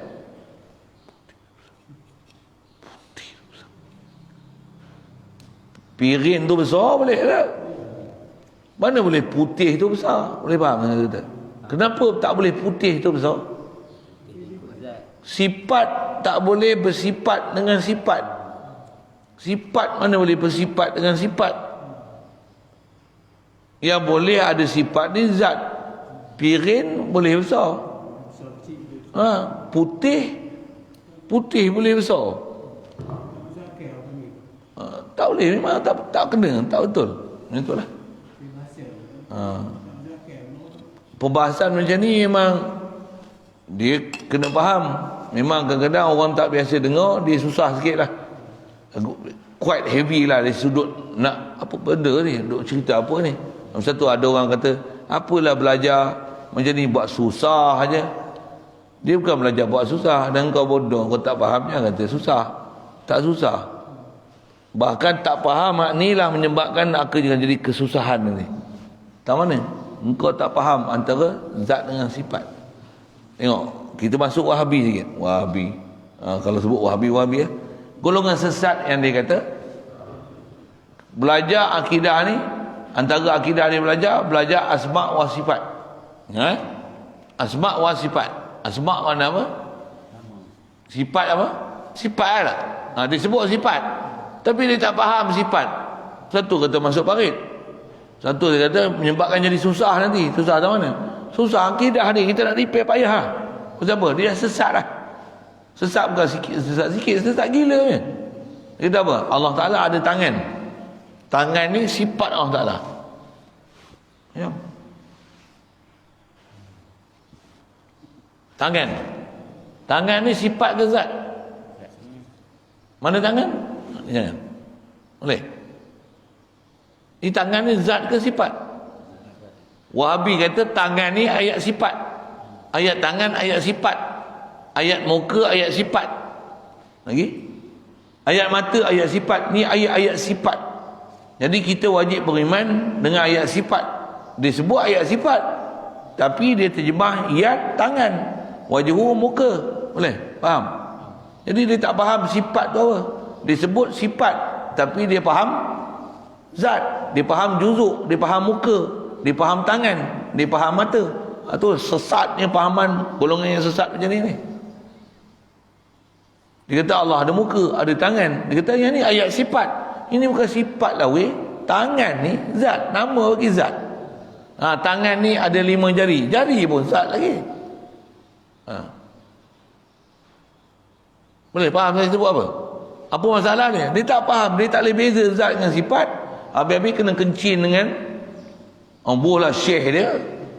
Pirin tu besar, boleh tak? Mana boleh putih tu besar? Boleh faham tak? Kenapa tak boleh putih tu besar? Sifat tak boleh bersifat dengan sifat. Sifat mana boleh bersifat dengan sifat? Yang boleh ada sifat ni zat. Pirin boleh besar. Putih boleh besar. Tak boleh, memang tak kena, tak betul. Itulah. Perbahasan macam ni memang dia kena faham. Memang kadang-kadang orang tak biasa dengar, dia susah sikit lah. Quite heavy lah dari sudut nak apa benda ni, duk cerita apa ni. Satu ada orang kata, apalah belajar macam ni buat susah aja. Dia bukan belajar buat susah, dan kau bodoh, kau tak faham, jangan kata susah. Tak susah. Bahkan tak faham ni lah menyebabkan akan jadi kesusahan ni. Tak mana? Engkau tak faham antara zat dengan sifat. Tengok, kita masuk Wahabi sikit. Wahabi. Kalau sebut Wahabi ya. Golongan sesat yang dia kata belajar akidah ni, antara akidah dia belajar asma' wa sifat. Asma' wa sifat. Asma' mana apa? Sifat apa? Sifat lah. Dia sebut sifat, tapi dia tak faham sifat. Satu kata masuk parit, satu dia kata menyebabkan jadi susah nanti. Susah tak mana? Susah akidah ni, kita nak repair payah lah. Kenapa? Dia sesat lah. Sesat bukan sikit, sesat gila kan. Dia kata apa? Allah Ta'ala ada tangan. Tangan ni sifat Allah Ta'ala. Ya. Tangan ni sifat ke zat? Mana tangan? Jangan. Boleh? Ini tangan ni zat ke sifat? Wahabi kata tangan ni ayat sifat. Ayat tangan ayat sifat. Ayat muka ayat sifat. Lagi? Ayat mata ayat sifat. Ni ayat-ayat sifat. Jadi kita wajib beriman dengan ayat sifat. Dia sebut ayat sifat, tapi dia terjemah yad tangan, wajhu muka. Boleh? Faham? Jadi dia tak faham sifat tu apa. Dia sebut sifat, tapi dia faham zat, dia faham juzuk, dia faham muka, dia faham tangan, dia faham mata. Itu sesatnya fahaman golongan yang sesat macam ni. Dia kata Allah ada muka, ada tangan. Dia kata yang ni ayat sifat. Ini bukan sifat lah weh. Tangan ni zat, nama bagi zat. Tangan ni ada 5 jari. Jari pun zat lagi. Boleh faham saya sebut apa? Apa masalahnya? Dia tak faham, dia tak boleh beza zat dengan sifat. Habis-habis kena kencing dengan bola syekh dia.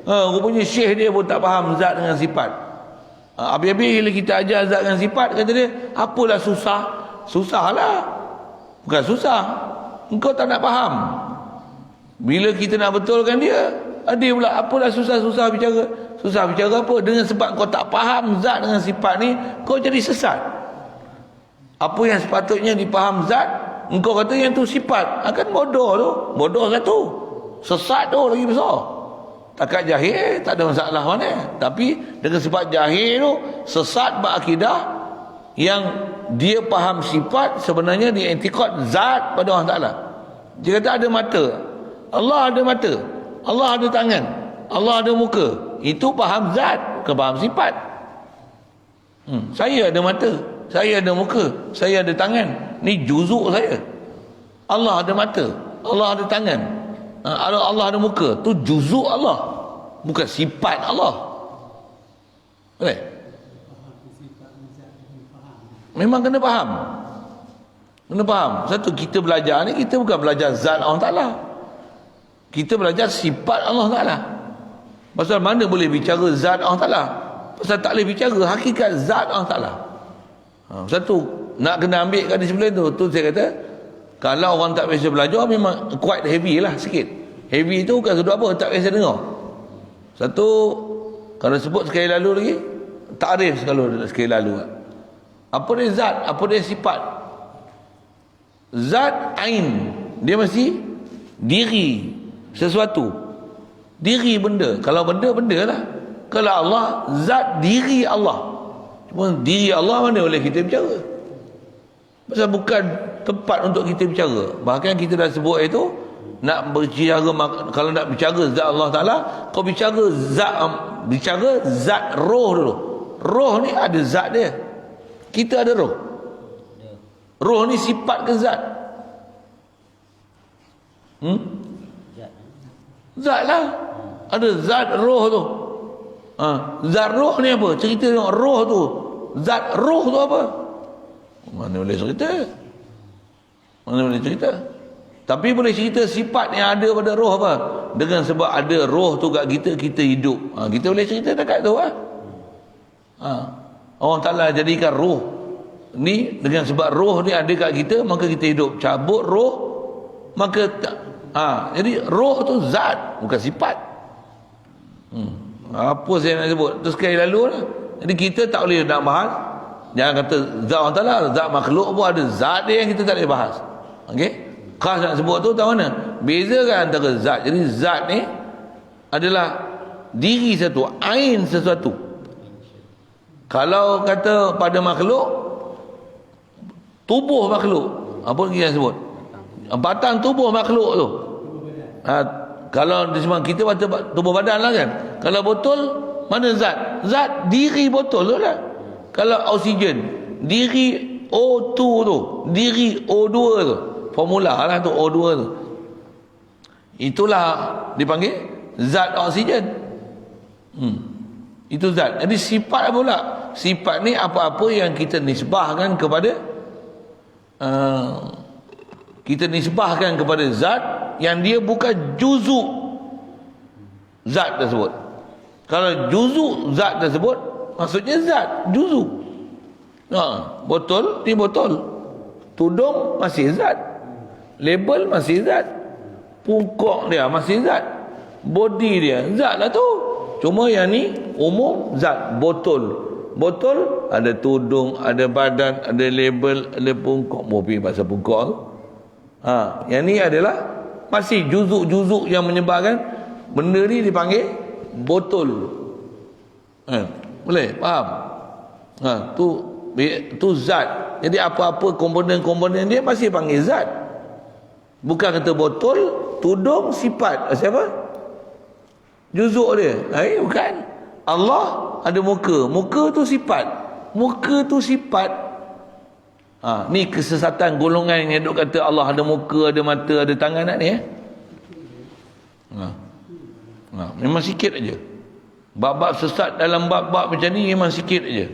Rupanya syekh dia pun tak faham zat dengan sifat. Habis-habis bila kita ajar zat dengan sifat, kata dia, apalah susah? Susahlah. Bukan susah, engkau tak nak faham. Bila kita nak betulkan dia pula, apalah susah-susah bicara. Susah bicara apa? Dengan sebab kau tak faham zat dengan sifat ni, kau jadi sesat. Apa yang sepatutnya dipaham zat, engkau kata yang tu sifat. Akan bodoh tu. Bodoh satu, sesat tu lagi besar. Takat jahil tak ada masalah mana. Tapi dengan sebab jahil tu sesat berakidah yang dia faham sifat, sebenarnya dia i'tiqad zat pada Allah Ta'ala. Dia kata ada mata, Allah ada mata, Allah ada tangan, Allah ada muka. Itu faham zat, bukan faham sifat. Saya ada mata, saya ada muka, saya ada tangan. Ni juzuk saya. Allah ada mata, Allah ada tangan, Allah ada muka. Tu juzuk Allah, bukan sifat Allah. Boleh? Memang kena faham. Kena faham. Satu, kita belajar ni, kita bukan belajar zat Allah Ta'ala. Kita belajar sifat Allah Ta'ala. Pasal mana boleh bicara zat Allah Ta'ala? Pasal tak boleh bicara hakikat zat Allah Ta'ala. Satu, nak kena ambil kat di sebelah tu. Tu saya kata, kalau orang tak biasa belajar, memang quite heavy lah sikit. Heavy tu bukan sudut apa, tak biasa dengar. Satu, kalau sebut sekali lalu lagi, takrif sekali lalu. Apa dia zat, apa dia sifat? Zat ain, dia mesti diri sesuatu. Diri benda. Kalau benda, benda lah. Kalau Allah, zat diri Allah. Cuma diri Allah mana boleh kita bicara. Pasal bukan tempat untuk kita bicara. Bahkan kita dah sebut itu, nak berbicara, kalau nak bicara zat Allah Ta'ala, kau bicara zat roh dulu. Roh ni ada zat dia. Kita ada roh. Roh ni sifat ke zat? Zat lah. Ada zat roh tu. Zat roh ni apa? Cerita tengok roh tu. Zat roh tu apa? Mana boleh cerita? Mana boleh cerita? Tapi boleh cerita sifat yang ada pada roh apa? Dengan sebab ada roh tu kat kita, kita hidup. Kita boleh cerita dekat tu lah. Allah Ta'ala jadikan roh ni, dengan sebab roh ni ada kat kita, maka kita hidup. Cabut roh, maka jadi roh tu zat, bukan sifat. Apa saya nak sebut? Terus sekali lalu lah. Jadi kita tak boleh nak bahas. Jangan kata zat Allah Ta'ala, zat makhluk pun ada zat dia yang kita tak boleh bahas. Okey? Khas nak sebut tu tahu mana? Bezakan antara zat. Jadi zat ni adalah diri satu, ain sesuatu. Kalau kata pada makhluk, tubuh makhluk, apa lagi yang sebut? Batang tubuh makhluk tu. Kalau kita baca tubuh badan lah kan. Kalau botol, mana zat? Zat diri botol tu lah. Kalau oksigen, diri O2 tu, diri O2 tu, formula lah tu O2 tu. Itulah dipanggil zat oksigen. Itu zat. Jadi sifat pula. Sifat ni apa-apa yang kita nisbahkan kepada zat yang dia bukan juzuk zat tersebut. Kalau juzuk zat tersebut, maksudnya zat juzuk. Botol ni botol, tudung masih zat, label masih zat, pungkok dia masih zat, body dia zat lah tu. Cuma yang ni umum zat. Botol ada tudung, ada badan, ada label, ada pungkok. Mobil pasal pungkok tu. Yang ni adalah masih juzuk-juzuk yang menyebabkan benda ni dipanggil botol. Boleh faham? Tu zat. Jadi apa-apa komponen-komponen dia masih panggil zat. Bukan kata botol, tudung, sifat. Siapa? Juzuk dia. Bukan. Allah ada muka. Muka tu sifat. Muka tu sifat. Ni kesesatan golongan yang duk kata Allah ada muka, ada mata, ada tangan nak ni. Memang sikit aja. Bab-bab sesat dalam bab-bab macam ni memang sikit aja.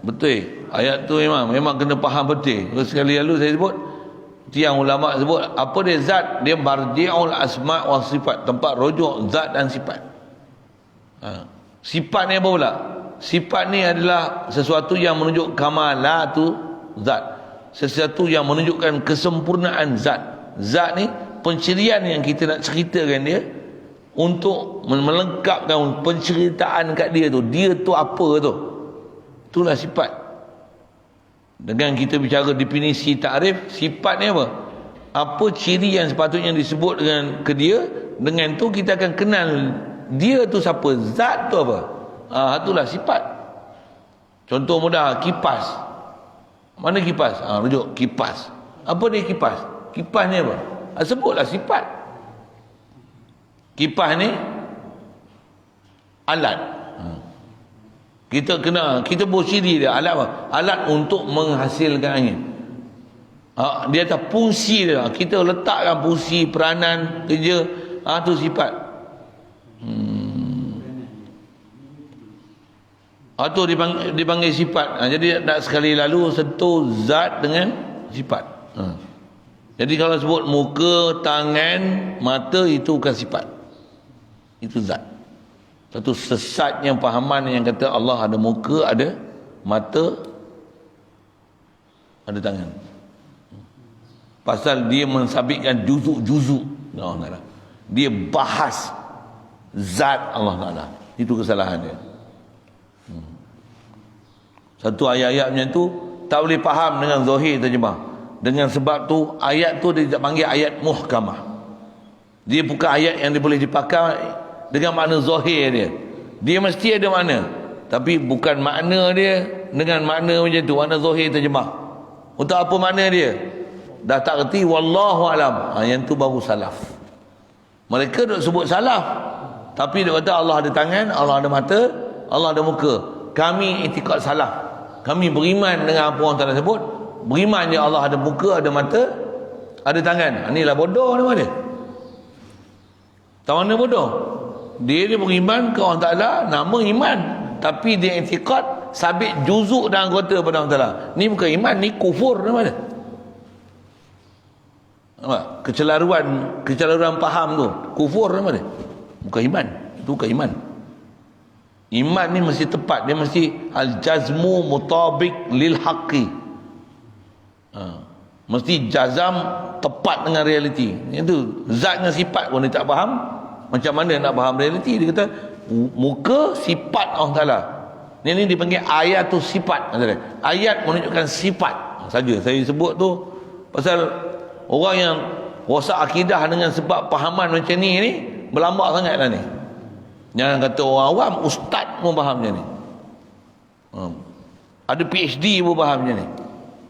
Betul. Ayat tu memang kena faham betul. Sekali lalu saya sebut, tiang ulama sebut apa dia zat? Dia marji'ul asma' wa sifat, tempat rujuk zat dan sifat. Sifat ni apa pula? Sifat ni adalah sesuatu yang menunjuk kamalatu zat, sesuatu yang menunjukkan kesempurnaan zat. Zat ni pencerian yang kita nak ceritakan dia untuk melengkapkan penceritaan kat dia tu. Dia tu apa tu? Itulah sifat. Dengan kita bicara definisi takrif, sifat ni apa? Apa ciri yang sepatutnya disebut dengan ke dia, dengan tu kita akan kenal dia tu siapa, zat tu apa. Itulah sifat. Contoh mudah, kipas. Mana kipas? Rujuk kipas. Apa dia kipas? Kipas ni apa? Sebutlah sifat. Kipas ni alat. Kita berciri dia alat apa? Alat untuk menghasilkan angin. Dia atas fungsi dia. Kita letakkan fungsi, peranan, kerja. Tu sifat. Tu dipanggil sifat. Jadi nak sekali lalu sentuh zat dengan sifat. Jadi kalau sebut muka, tangan, mata, itu bukan sifat. Itu zat. Satu sesatnya fahaman yang kata Allah ada muka, ada mata, ada tangan. Pasal dia mensabitkan juzuk-juzuk dengan Allah Ta'ala. Dia bahas zat Allah Ta'ala. Itu kesalahan dia. Satu ayat-ayat macam tu tak boleh faham dengan zahir terjemah. Dengan sebab tu ayat tu dia panggil ayat muhkamah. Dia bukan ayat yang dia boleh dipakai dengan makna zahir dia. Dia mesti ada makna, tapi bukan makna dia dengan makna macam tu, makna zahir terjemah. Untuk apa makna dia? Dah tak reti, wallahu alam. Yang tu baru salaf. Mereka duk sebut salaf, tapi dia kata Allah ada tangan, Allah ada mata, Allah ada muka. Kami itikad salaf. Kami beriman dengan apa orang Ta'ala sebut. Beriman je Allah ada muka, ada mata, ada tangan. Inilah bodoh nama dia. Tahu mana bodoh? Dia beriman ke Allah Ta'ala, nama iman, tapi dia itikad sabit juzuk dan anggota pada Allah Ta'ala. Ni bukan iman, ni kufur nama dia. Nampak? Kecelaruan faham tu kufur nama dia, bukan iman. Itu bukan iman. Iman ni mesti tepat, dia mesti al-jazmu mutabik lil haqqi. Mesti jazam tepat dengan realiti. Itu zat dengan sifat pun dia tak faham. Macam mana nak faham realiti? Dia kata muka sifat Allah Ta'ala. Ini dipanggil ayat tu sifat. Ayat menunjukkan sifat saja. Saya sebut tu pasal orang yang rosak akidah dengan sebab pahaman macam ni berlambak sangat lah ni. Jangan kata orang awam, ustaz pun faham macam ni. Ada PhD pun faham macam ni.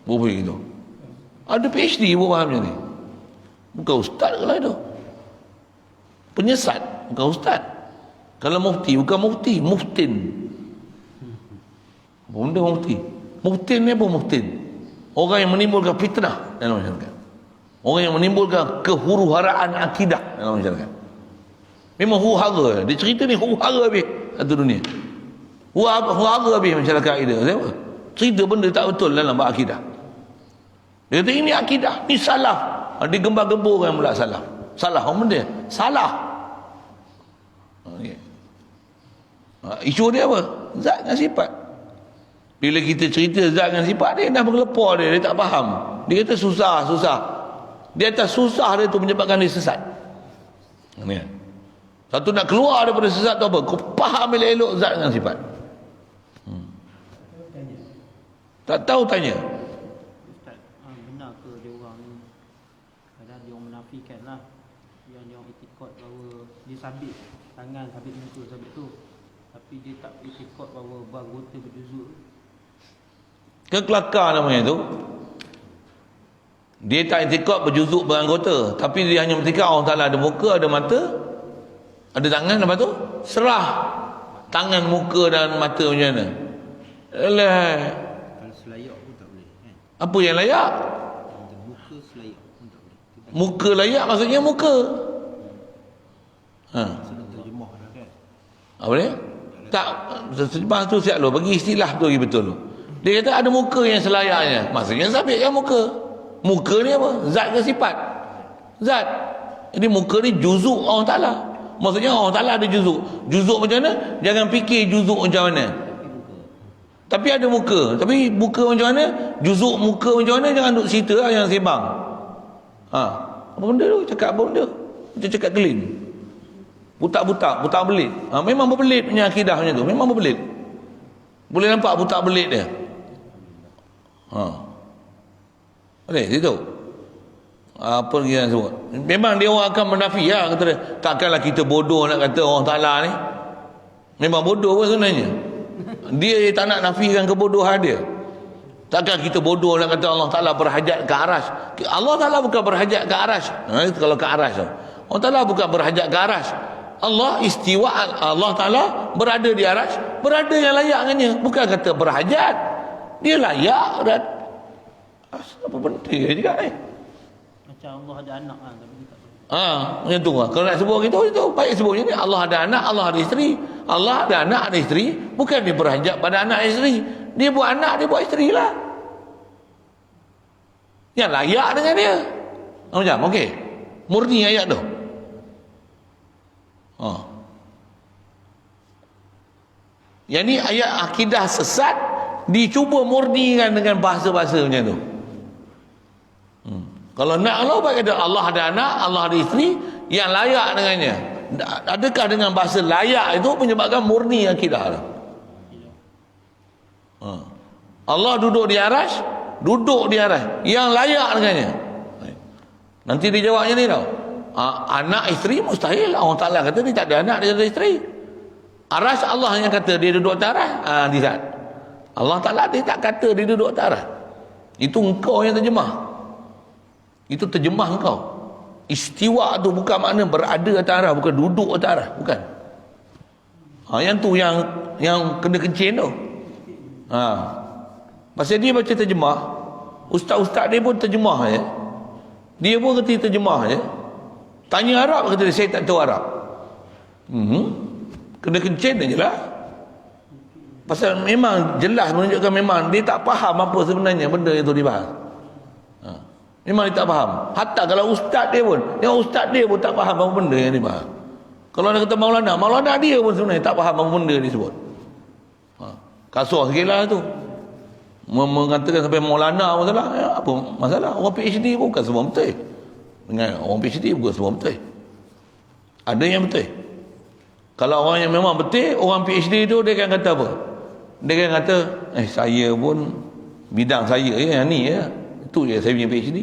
Boleh gitu. Ada PhD pun faham macam ni. Bukan ustaz ke lah itu. Penyesat, bukan ustaz. Kalau mufti, bukan mufti, muftin. Benda mufti. Muftin ni apa muftin? Orang yang menimbulkan fitnah dalam masyarakat. Orang yang menimbulkan kehuru-haraan akidah dalam masyarakat. Memang huru-hara. Dia cerita ni huru-hara habis satu dunia. Huru-hara habis masyarakat akidah. Cerita benda tak betul dalam akidah. Dia kata ini akidah, ni salah. Dia gembar-gemburkan pula salah. Salah apa benda? Salah. Okay. Isu dia apa? Zat dan sifat. Bila kita cerita zat dan sifat, dia dah bergelepar dia tak faham. Dia kata susah. Dia atas susah dia tu menyebabkan dia sesat. Ni. Satu nak keluar daripada sesat tu apa? Kau faham elok-elok zat dan sifat. Tak tahu tanya. Ustaz, benar ke dia orang ni kadang dia orang menafikan lah, yang dia orang itikad bahawa dia sabit tangan, sabit muka, sabit tu, tapi dia tak itikad bahawa beranggota berjuzuk. Kekelakar namanya tu. Dia tak itikad berjuzuk beranggota, tapi dia hanya bertikad Allah Ta'ala ada muka, ada mata, ada tangan. Lepas tu serah tangan, muka dan mata macam mana. Kalau selayak pun tak boleh kan? Apa yang layak? Muka selayak pun tak boleh. Muka layak maksudnya muka. Sudah terjemah dah kan? Apa dia? Tak, terjemah tu siap lo, bagi istilah tu lagi betul lo. Dia kata ada muka yang selayaknya, maksudnya sabitkan muka. Muka ni apa? Zat ke sifat? Zat. Jadi muka ni juzuk Allah Ta'ala. Maksudnya Allah Ta'ala ada juzuk. Juzuk macam mana? Jangan fikir juzuk macam mana. Tapi ada muka. Tapi muka macam mana? Juzuk muka macam mana? Jangan duk cerita lah yang sembang. Apa benda tu? Cakap apa benda? Macam cakap kelin. Butak belit. Memang berbelit punya akidah macam tu. Memang berbelit. Boleh nampak butak belit dia. Boleh, situ. Apa lagi yang sebut? Memang dia orang akan menafi lah, kata dia. Takkanlah kita bodoh nak kata Allah Ta'ala ni. Memang bodoh pun sebenarnya. Dia tak nak nafikan kebodohan dia. Takkan kita bodoh nak kata Allah Ta'ala berhajat ke arash. Allah Ta'ala bukan berhajat ke arash. Kalau ke arash tu. Allah Ta'ala bukan berhajat ke arash. Allah istiwa, Allah Ta'ala berada di arash, berada yang layak dengannya. Bukan kata berhajat. Dia layak. Apa penting juga ni? Macam Allah ada anak kan, tapi dia tak boleh. Macam tu lah. Kalau nak sebut gitu, itu baik sebutnya ni. Allah ada anak, Allah ada isteri. Allah ada anak, ada isteri. Bukan dia berhajat pada anak isteri. Dia buat anak, dia buat isteri lah. Yang layak dengan dia. Macam, okey. Murni ayat tu. Yang ni ayat akidah sesat dicuba murnikan dengan bahasa-bahasa macam tu. Kalau nak Allah baik ada Allah ada anak, Allah ada isteri, yang layak dengannya. Adakah dengan bahasa layak itu menyebabkan murni akidah? Allah duduk di aras, yang layak dengannya. Nanti dia jawabnya ni tau, anak isteri mustahil. Allah Ta'ala kata dia tak ada anak, dia ada isteri. Aras Allah yang kata dia duduk atas aras. Di saat Allah Ta'ala dia tak kata dia duduk atas aras. Itu engkau yang terjemah. Itu terjemah engkau. Istiwa tu bukan makna berada atas aras, bukan duduk atas aras, bukan. Yang tu yang kena kencing tu. Pasal dia baca terjemah, ustaz-ustaz dia pun terjemah je. Dia pun kerti terjemah je. Tanya Arab, kata dia, saya tak tahu Arab. Kena kencing je lah. Pasal memang jelas menunjukkan memang dia tak faham apa sebenarnya benda itu dibahas. Memang dia tak faham. Hatta kalau ustaz dia pun, tak faham apa benda yang dibahas. Kalau dia kata Maulana dia pun sebenarnya tak faham apa benda disebut. Kasar sikit lah tu. Mengatakan sampai Maulana pun salah. Apa masalah? Orang PhD pun bukan semua betul. Dengan orang PhD bukan semua betul. Ada yang betul. Kalau orang yang memang betul, orang PhD tu dia akan kata apa? Dia akan kata, saya pun bidang saya yang ni ya. Itu je saya punya PhD.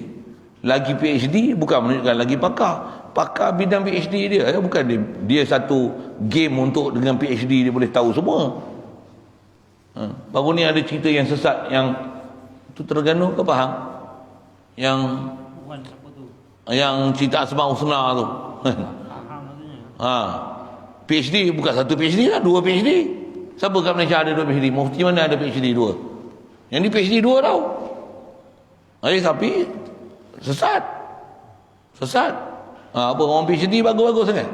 Lagi PhD bukan menunjukkan lagi pakar. Pakar bidang PhD dia ya. Bukan dia satu game untuk dengan PhD dia boleh tahu semua. Baru ni ada cerita yang sesat yang tu Terengganu ke Pahang? Yang cerita Asmaul Husna tu. PhD bukan satu PhD lah, 2 PhD. Siapa kat Malaysia ada 2 PhD? Mufti mana ada PhD 2? Yang ni PhD 2 tau. Tapi sesat. Apa orang PhD bagus-bagus sangat?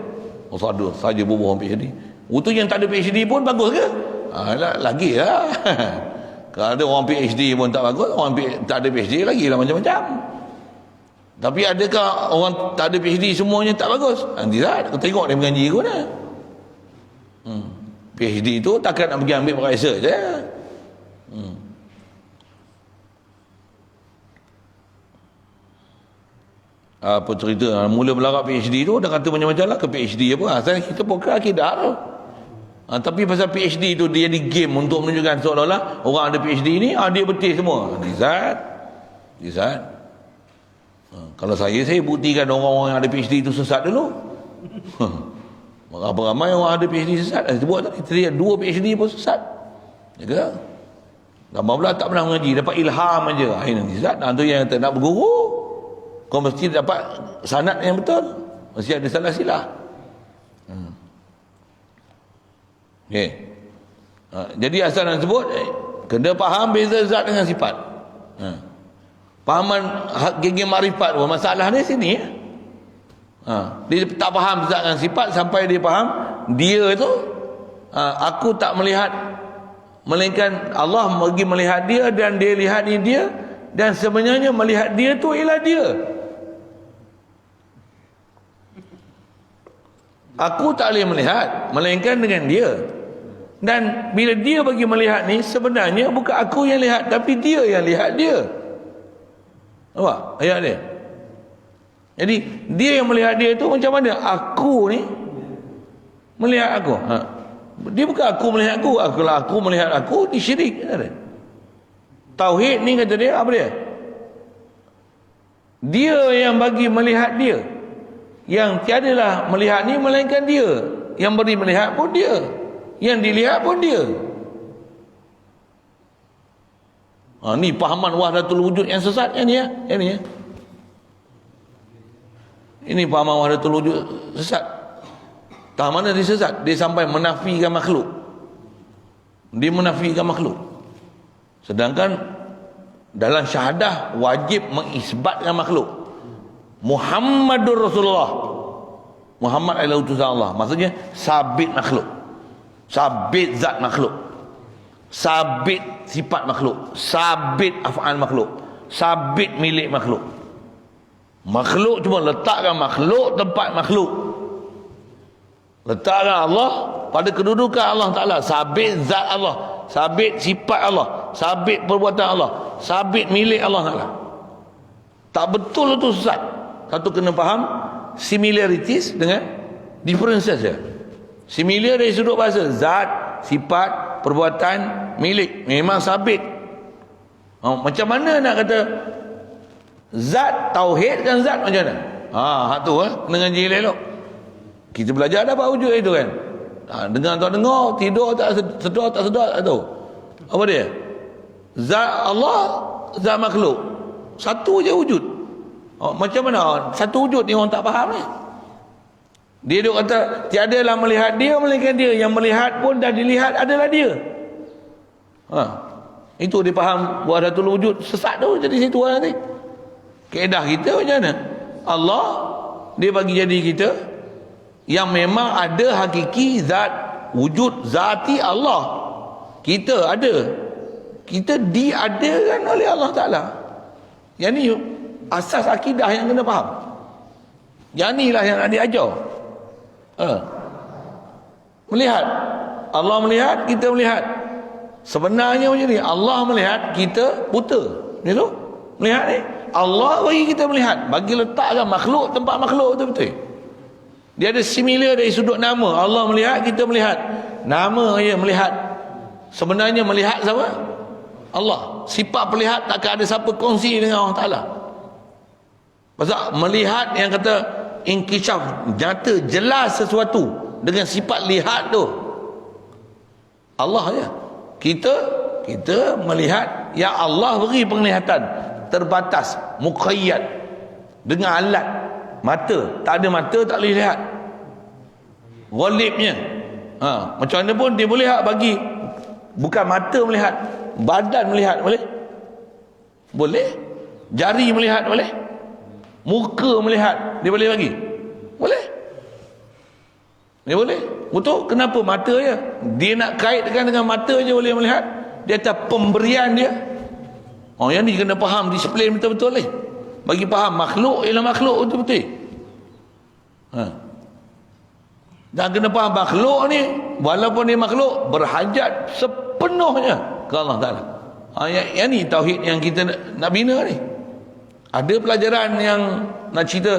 Saja bubuh orang PhD. Itu yang tak ada PhD pun bagus ke? Lagi lah. Kalau ada orang PhD pun tak bagus, orang tak ada PhD lagi lah macam-macam. Tapi adakah orang tak ada PhD semuanya tak bagus? Nanti lah aku tengok dia mengaji ke mana. PhD tu takkan nak pergi ambil periksa je. Apa cerita mula melarat PhD tu dah kata macam-macam lah ke PhD apa. Asal kita pokok akidah tu. Tapi pasal PhD tu dia di game untuk menunjukkan seolah-olah orang ada PhD ni dia betul semua. Dizat. Kalau saya buktikan orang-orang yang ada PhD itu sesat dulu. Berapa ramai orang ada PhD sesat. Saya sebut tadi 2 PhD pun sesat. Jaga. Gambar pula tak pernah mengaji, dapat ilham aja. Ini sesat. Tu yang kata nak berguru, kau mesti dapat sanad yang betul. Mesti ada salah silah. Okay. Jadi asal nak sebut kena faham beza zat dengan sifat. Pahaman gigi makrifat pun masalah dia sini. Dia tak faham zat dengan sifat sampai dia faham dia itu aku tak melihat melainkan Allah bagi melihat dia dan dia lihat ni dia, dan sebenarnya melihat dia tu ialah dia. Aku tak boleh melihat melainkan dengan dia. Dan bila dia bagi melihat ni, sebenarnya bukan aku yang lihat, tapi dia yang lihat dia. Nampak ayat dia? Jadi dia yang melihat dia tu macam mana? Aku ni melihat aku. Dia bukan aku melihat aku. Kalau aku melihat aku, ni syirik. Tauhid ni kata dia apa dia? Dia yang bagi melihat dia. Yang tiadalah melihat ni melainkan dia. Yang beri melihat pun dia. Yang dilihat pun dia. Ni pahaman wahdatul wujud yang sesat yang ni ya. Ini pahaman wahdatul wujud sesat. Tak mana dia sesat? Dia sampai menafikan makhluk. Dia menafikan makhluk. Sedangkan dalam syahadah wajib mengisbatkan makhluk. Muhammadur Rasulullah. Muhammad adalah utusan Allah. Maksudnya sabit makhluk. Sabit zat makhluk. Sabit sifat makhluk. Sabit af'al makhluk. Sabit milik makhluk. Makhluk cuma letakkan makhluk tempat makhluk. Letakkan Allah pada kedudukan Allah Ta'ala. Sabit zat Allah. Sabit sifat Allah. Sabit perbuatan Allah. Sabit milik Allah Ta'ala. Tak betul itu sesat. Satu kena faham, similarities dengan differences saja. Similar dari sudut bahasa, zat, sifat, perbuatan, milik, memang sabit. Macam mana nak kata zat tauhid kan zat macam mana? Hak tu kena ngaji elok. Kita belajar dapat wujud itu kan. Dengar tak dengar, tidur tak sedar tak tahu. Apa dia? Zat Allah, zat makhluk. Satu je wujud. Macam mana satu wujud ni orang tak faham ni. Dia duk kata tiadalah melihat dia melainkan dia, yang melihat pun dah dilihat adalah dia. Itu dia faham wahdatul wujud, sesat tu jadi situ nanti. Kaedah kita macam mana? Allah dia bagi jadi kita yang memang ada hakiki zat, wujud zati Allah. Kita ada, kita diadakan oleh Allah Ta'ala. Yang ni asas akidah yang kena faham. Yang ni lah yang nak diajar. Melihat, Allah melihat, kita melihat. Sebenarnya macam ni, Allah melihat, kita buta. Macam tu melihat ni, Allah bagi kita melihat, bagi letakkan makhluk tempat makhluk tu betul. Dia ada similar dari sudut nama. Allah melihat, kita melihat. Nama je melihat. Sebenarnya melihat siapa? Allah. Sifat melihat takkan ada siapa kongsi dengan Allah Ta'ala. Pasal melihat yang kata inkishaf, nyata jelas sesuatu dengan sifat lihat tu Allah je. Kita melihat yang Allah beri penglihatan terbatas, muqayyad dengan alat mata. Tak ada mata tak boleh lihat. Ghalibnya macam mana pun dia boleh bagi, bukan mata melihat, badan melihat boleh? Boleh. Jari melihat boleh? Muka melihat dia boleh bagi? Boleh. Dia boleh. Betul? Kenapa mata je? Dia nak kaitkan dengan mata je boleh melihat. Dia atas pemberian dia. Yang ni kena faham, disiplin betul-betul ni. Bagi faham makhluk ialah makhluk betul-betul. Dan kena faham makhluk ni, walaupun dia makhluk, berhajat sepenuhnya ke Allah Ta'ala. Yang ni tauhid yang kita nak bina ni. Ada pelajaran yang nak cerita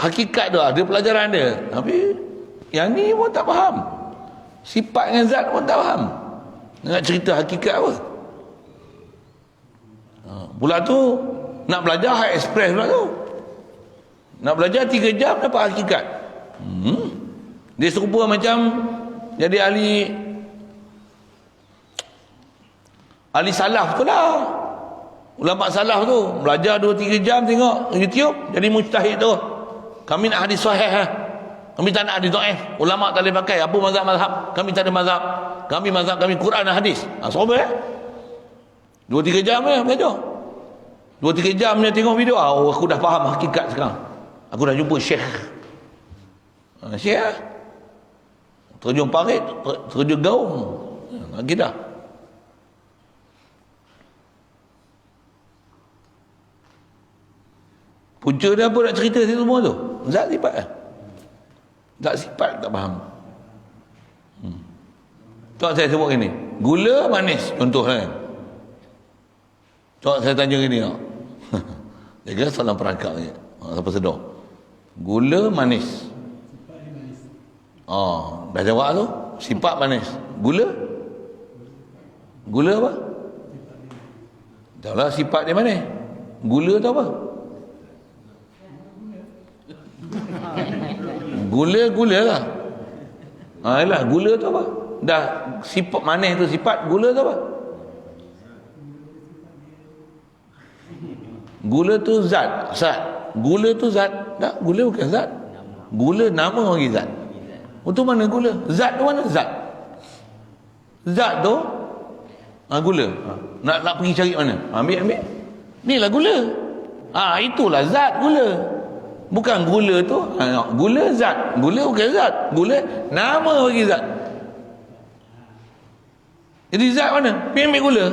hakikat tu, ada pelajaran dia. Tapi yang ni pun tak faham. Sifat dengan zat pun tak faham. Nak cerita hakikat apa? Pula tu nak belajar high express pula tu. Nak belajar 3 jam dapat hakikat. Dia serupa macam jadi ahli salaf tu lah. Ulama salaf tu belajar 2-3 jam tengok YouTube jadi mujtahid tu. Kami nak hadis sahih kami tak nak hadis dhaif. Ulama tak boleh pakai apa mazhab. Kami tak ada mazhab. Kami mazhab kami Quran dan hadis. Sama 2-3 jam belajar. 2-3 jam dia tengok video. Aku dah faham hakikat sekarang. Aku dah jumpa syekh. Syekh terjun parit, terjun gaung. Kita punca dia apa nak cerita situ semua tu? Zat sifat Zat sifat tak faham. Contoh saya sebut gini, gula manis contoh kan. Contoh saya tanya gini tau. Dia kata salah perangkap je. Siapa sedar? Gula manis. Dah jawab tu. Sifat manis. Gula apa? Tahu lah sifat dia manis. Gula tu apa? Gula lah. Yalah, gula tu apa? Dah sifat manis tu sifat, gula tu apa? Gula tu zat. Gula tu zat. Tak, gula bukan zat. Gula nama bagi zat. Itu mana gula? Zat tu mana? Zat tu gula. Nak pergi cari mana? Ambil. Ni lah gula. Itulah zat gula. Bukan gula tu. Gula zat. Gula bukan zat. Gula nama bagi zat. Jadi zat mana? Pergi ambil gula.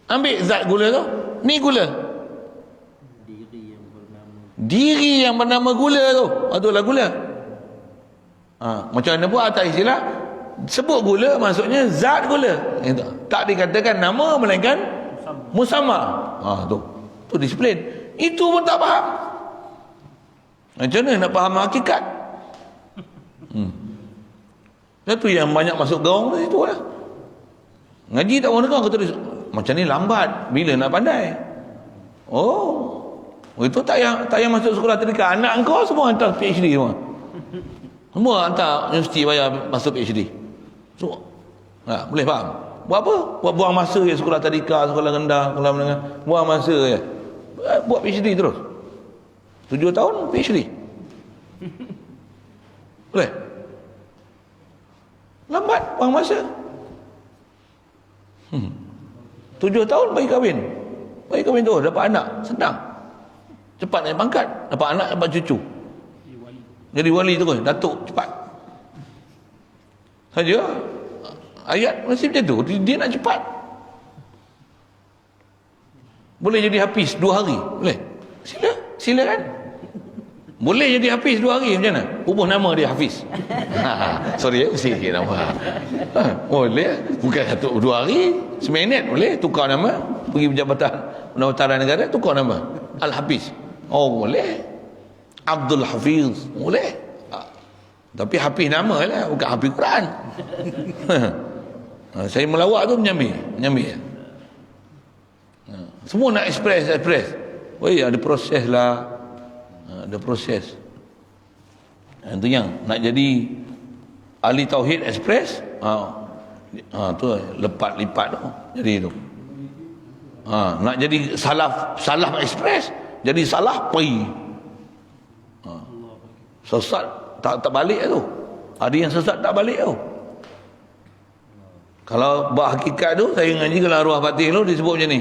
Ambil zat gula tu. Ni gula. Diri yang bernama gula tu. Itulah gula. Macam mana pun atas istilah sebut gula maksudnya zat gula. Tak dikatakan nama melainkan musamma. Tu disiplin. Itu pun tak faham. Macam mana nak faham hakikat? Itu yang banyak masuk gaung tu situ lah. Ngaji tak orang dengar kata dia, macam ni lambat, bila nak pandai? Itu tak payah masuk sekolah tadika. Anak kau semua hantar PhD semua. Semua hantar universiti bayar masuk PhD. So, boleh faham? Buat apa? Buang masa je sekolah tadika, sekolah rendah, sekolah menengah. Buang masa je. Buat PhD terus. 7 tahun PhD. Boleh? Lambat, buang masa. 7 tahun bagi kahwin. Bagi kahwin tu dapat anak, senang. Cepat naik pangkat, dapat anak, dapat cucu. Jadi wali terus, datuk cepat. Saja ayat masih macam tu, dia nak cepat. Boleh jadi hafiz 2 hari, boleh? Sila kan? Boleh jadi hafiz 2 hari, macam mana? Ubah nama dia Hafiz. Sorry mesti nama. Boleh, bukan 2 hari, seminit boleh tukar nama, pergi pendapatan negara tukar nama Al-Hafiz. Boleh. Abdul Hafiz boleh. Tapi hafiz nama lah, bukan hafiz Quran. Saya melawak tu menyambil. Semua nak express. Ada proses lah. Ada proses. Itu yang nak jadi ahli tauhid express. Tu lipat tu. Jadi tu. Nak jadi salaf express, jadi salah pai. Sesat tak balik tu. Ada yang sesat tak balik tu. Kalau buat hakikat tu, saya ngaji kalau arwah batin tu disebut macam ni.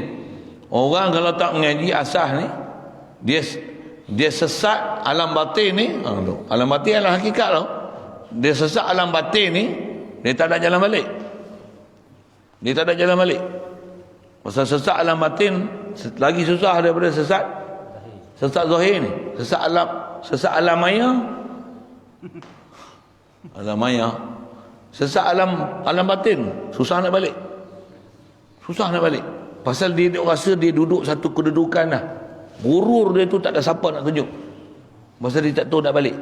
Orang kalau tak mengaji asas ni, dia sesat alam batin ni. Alam batin adalah hakikat tu. Dia sesat alam batin ni, dia tak ada jalan balik. Pasal sesat alam batin lagi susah daripada sesat zahir ni. Sesat alam maya. Sesat alam batin susah nak balik. Pasal dia rasa dia duduk satu kedudukan dah. Gurur dia tu tak ada siapa nak tunjuk. Pasal dia tak tahu nak balik.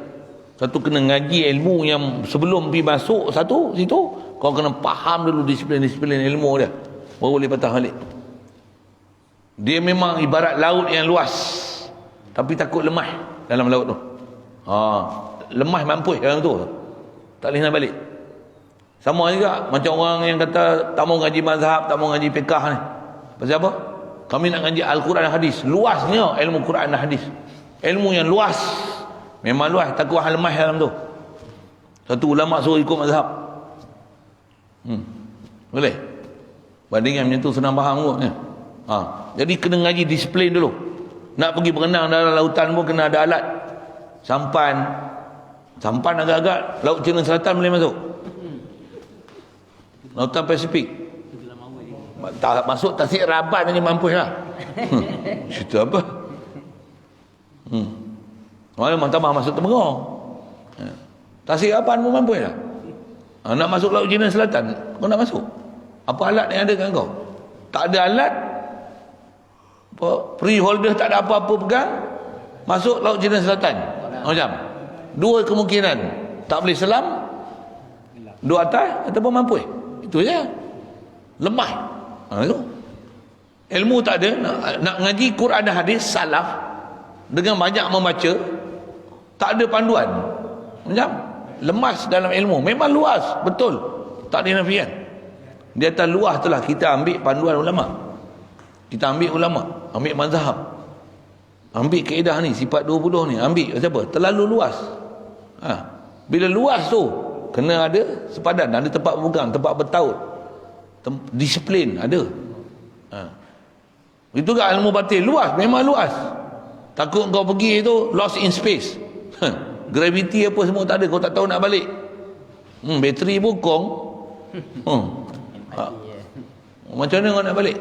Satu kena ngaji ilmu yang sebelum pergi masuk satu situ, kau kena faham dulu disiplin ilmu dia, baru boleh patah balik. Dia memang ibarat laut yang luas, tapi takut lemah dalam laut tu. Lemah mampu dalam tu, tak boleh nak balik. Sama juga macam orang yang kata tak mau ngaji mazhab, tak mau ngaji fiqah ni. Pasal apa? Kami nak ngaji Al-Quran dan Hadis. Luasnya ilmu Quran dan Hadis. Ilmu yang luas. Memang luas, takut hal lemah dalam tu. Satu ulama suruh ikut mazhab. Boleh? Bandingan macam tu senang faham kot ya? Jadi kena ngaji disiplin dulu. Nak pergi berenang dalam lautan pun kena ada alat. Sampan agak-agak Laut Cina Selatan boleh masuk. Lautan Pasifik tak masuk, Tasik Rabat ni mampus lah. Cerita apa? Memang tambah masuk Temerong. Tasik Rabat pun mampus lah. Nak masuk Laut Cina Selatan, kau nak masuk, apa alat yang ada kat kau? Tak ada alat, freeholder tak ada apa-apa pegang, masuk Laut Cina Selatan. Macam dua kemungkinan, tak boleh selam, dua atas ataupun mampus. Itu je, lemah. Itu ilmu tak ada. Nak ngaji Quran dan Hadis salaf dengan banyak membaca, tak ada panduan, macam lemas dalam ilmu. Memang luas betul, tak ada nafian. Di atas luas itulah kita ambil panduan ulama, kita ambil ulama, ambil mazhab, ambil kaedah ni, sifat 20 ni, ambil siapa? Terlalu luas. Bila luas tu kena ada sepadan, ada tempat berpegang, tempat bertaut, disiplin ada. Itu kan ilmu batin, luas, memang luas. Takut kau pergi tu lost in space. Gravity apa semua tak ada, kau tak tahu nak balik. Bateri pun kong. Macam mana kau nak balik?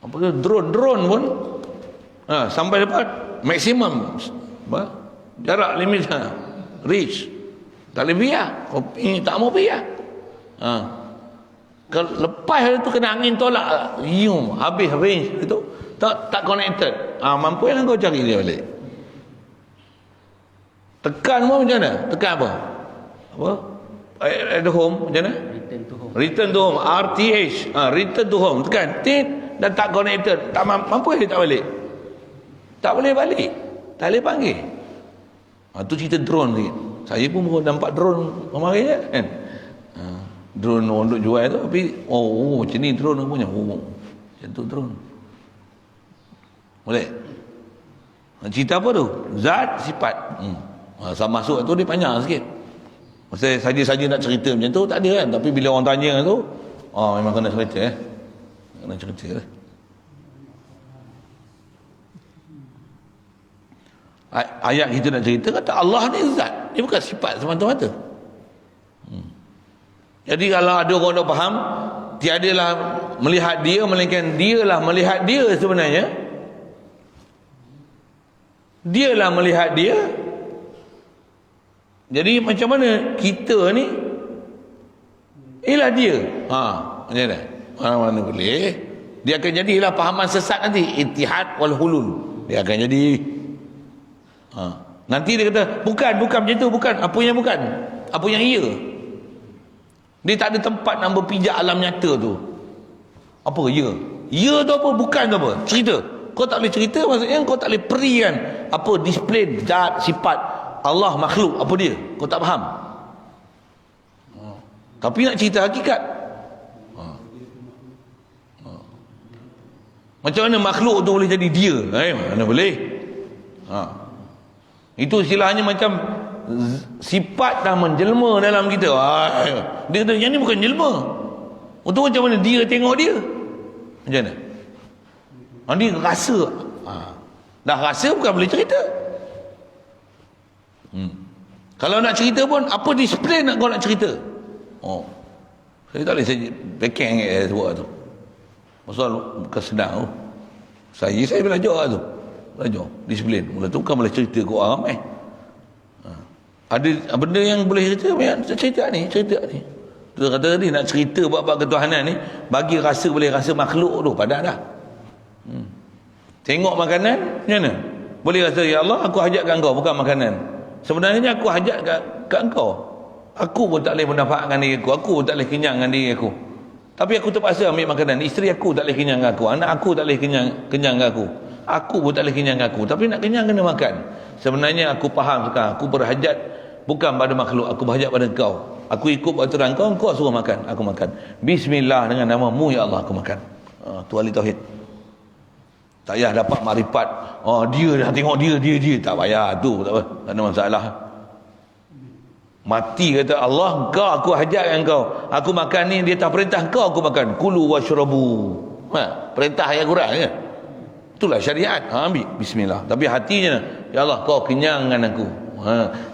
Apa ke drone pun sampai dapat maksimum jarak limit reach, tak boleh biar. Kau tak mau biar. Kalau lepas tu kena angin tolak, habis range itu tak connected. Mampu yang kau cari dia balik. Tekan pun macam mana? Tekan apa? At the home macam mana? Return to home. RTH. Return to home. Tekan. Dan tak connected. Tak mampu dia tak balik. Tak boleh balik. Tak boleh panggil. Tu cerita drone sikit. Saya pun baru nampak drone kemarin je kan. Drone untuk jual tu, tapi macam ni drone punya. Macam tu drone. Boleh? Cerita apa tu? Zat, sifat. Sama masuk tu dia panjang sikit. Masa saja-saja nak cerita macam tu tak ada kan. Tapi bila orang tanya tu, memang kena cerita kena cerita lah. Ayat kita nak cerita kata Allah ni zat, dia bukan sifat semata-mata. Jadi kalau ada orang nak faham tiadalah melihat dia, melainkan dialah melihat dia sebenarnya. Dialah melihat dia. Jadi macam mana kita ni ialah dia. Macam mana? Mana boleh. Dia akan jadilah fahaman sesat nanti, ittihad wal hulul. Dia akan jadi nanti dia kata bukan macam tu, bukan. Apa yang bukan? Apa yang iya? Dia tak ada tempat nak berpijak alam nyata tu. Apa ya? Ya tu apa? Bukan tu apa? Cerita. Kau tak boleh cerita, maksudnya kau tak boleh perikan apa display zat sifat Allah makhluk apa dia. Kau tak faham. Tapi nak cerita hakikat. Macam mana makhluk tu boleh jadi dia? Mana boleh? Itu istilahnya macam sifat dah menjelma dalam kita. Dia kata yang ni bukan jelma. Untuk macam mana dia tengok dia? Macam mana? Dia rasa. Dah rasa bukan boleh cerita. Kalau nak cerita pun apa display nak kau nak cerita? Saya tak boleh backing buat tu. Pasal bukan senang tu. Saya belajar tu. Belajar disiplin. Mula tu kan boleh cerita ke orang ramai. Ada benda yang boleh cerita ni. Tu kata tadi nak cerita bab ketuhanan ni, bagi rasa boleh rasa makhluk tu padat dah. Tengok makanan macam mana? Boleh rasa ya Allah aku hajatkan kau bukan makanan. Sebenarnya aku hajat kat engkau. Aku pun tak boleh mendafatkan diri aku. Aku pun tak boleh kenyang dengan diri aku. Tapi aku terpaksa ambil makanan. Isteri aku tak boleh kenyang dengan aku. Anak aku tak boleh kenyang dengan aku. Aku pun tak boleh kenyang dengan aku. Tapi nak kenyang kena makan. Sebenarnya aku faham sekarang. Aku berhajat bukan pada makhluk. Aku berhajat pada kau. Aku ikut peraturan kau. Kau suruh makan. Aku makan. Bismillah dengan nama-Mu ya Allah aku makan. Tu ahli tauhid. Tak payah dapat makrifat. Dia dah tengok dia. Tak payah. Tu tak apa. Tak ada masalah. Mati kata Allah kau aku hajatkan kau. Aku makan ni dia tak perintah kau aku makan. Kulu washrabu. Perintah ayat Quran je. Itulah syariat. Ambil bismillah. Tapi hatinya ya Allah kau kenyangkan aku.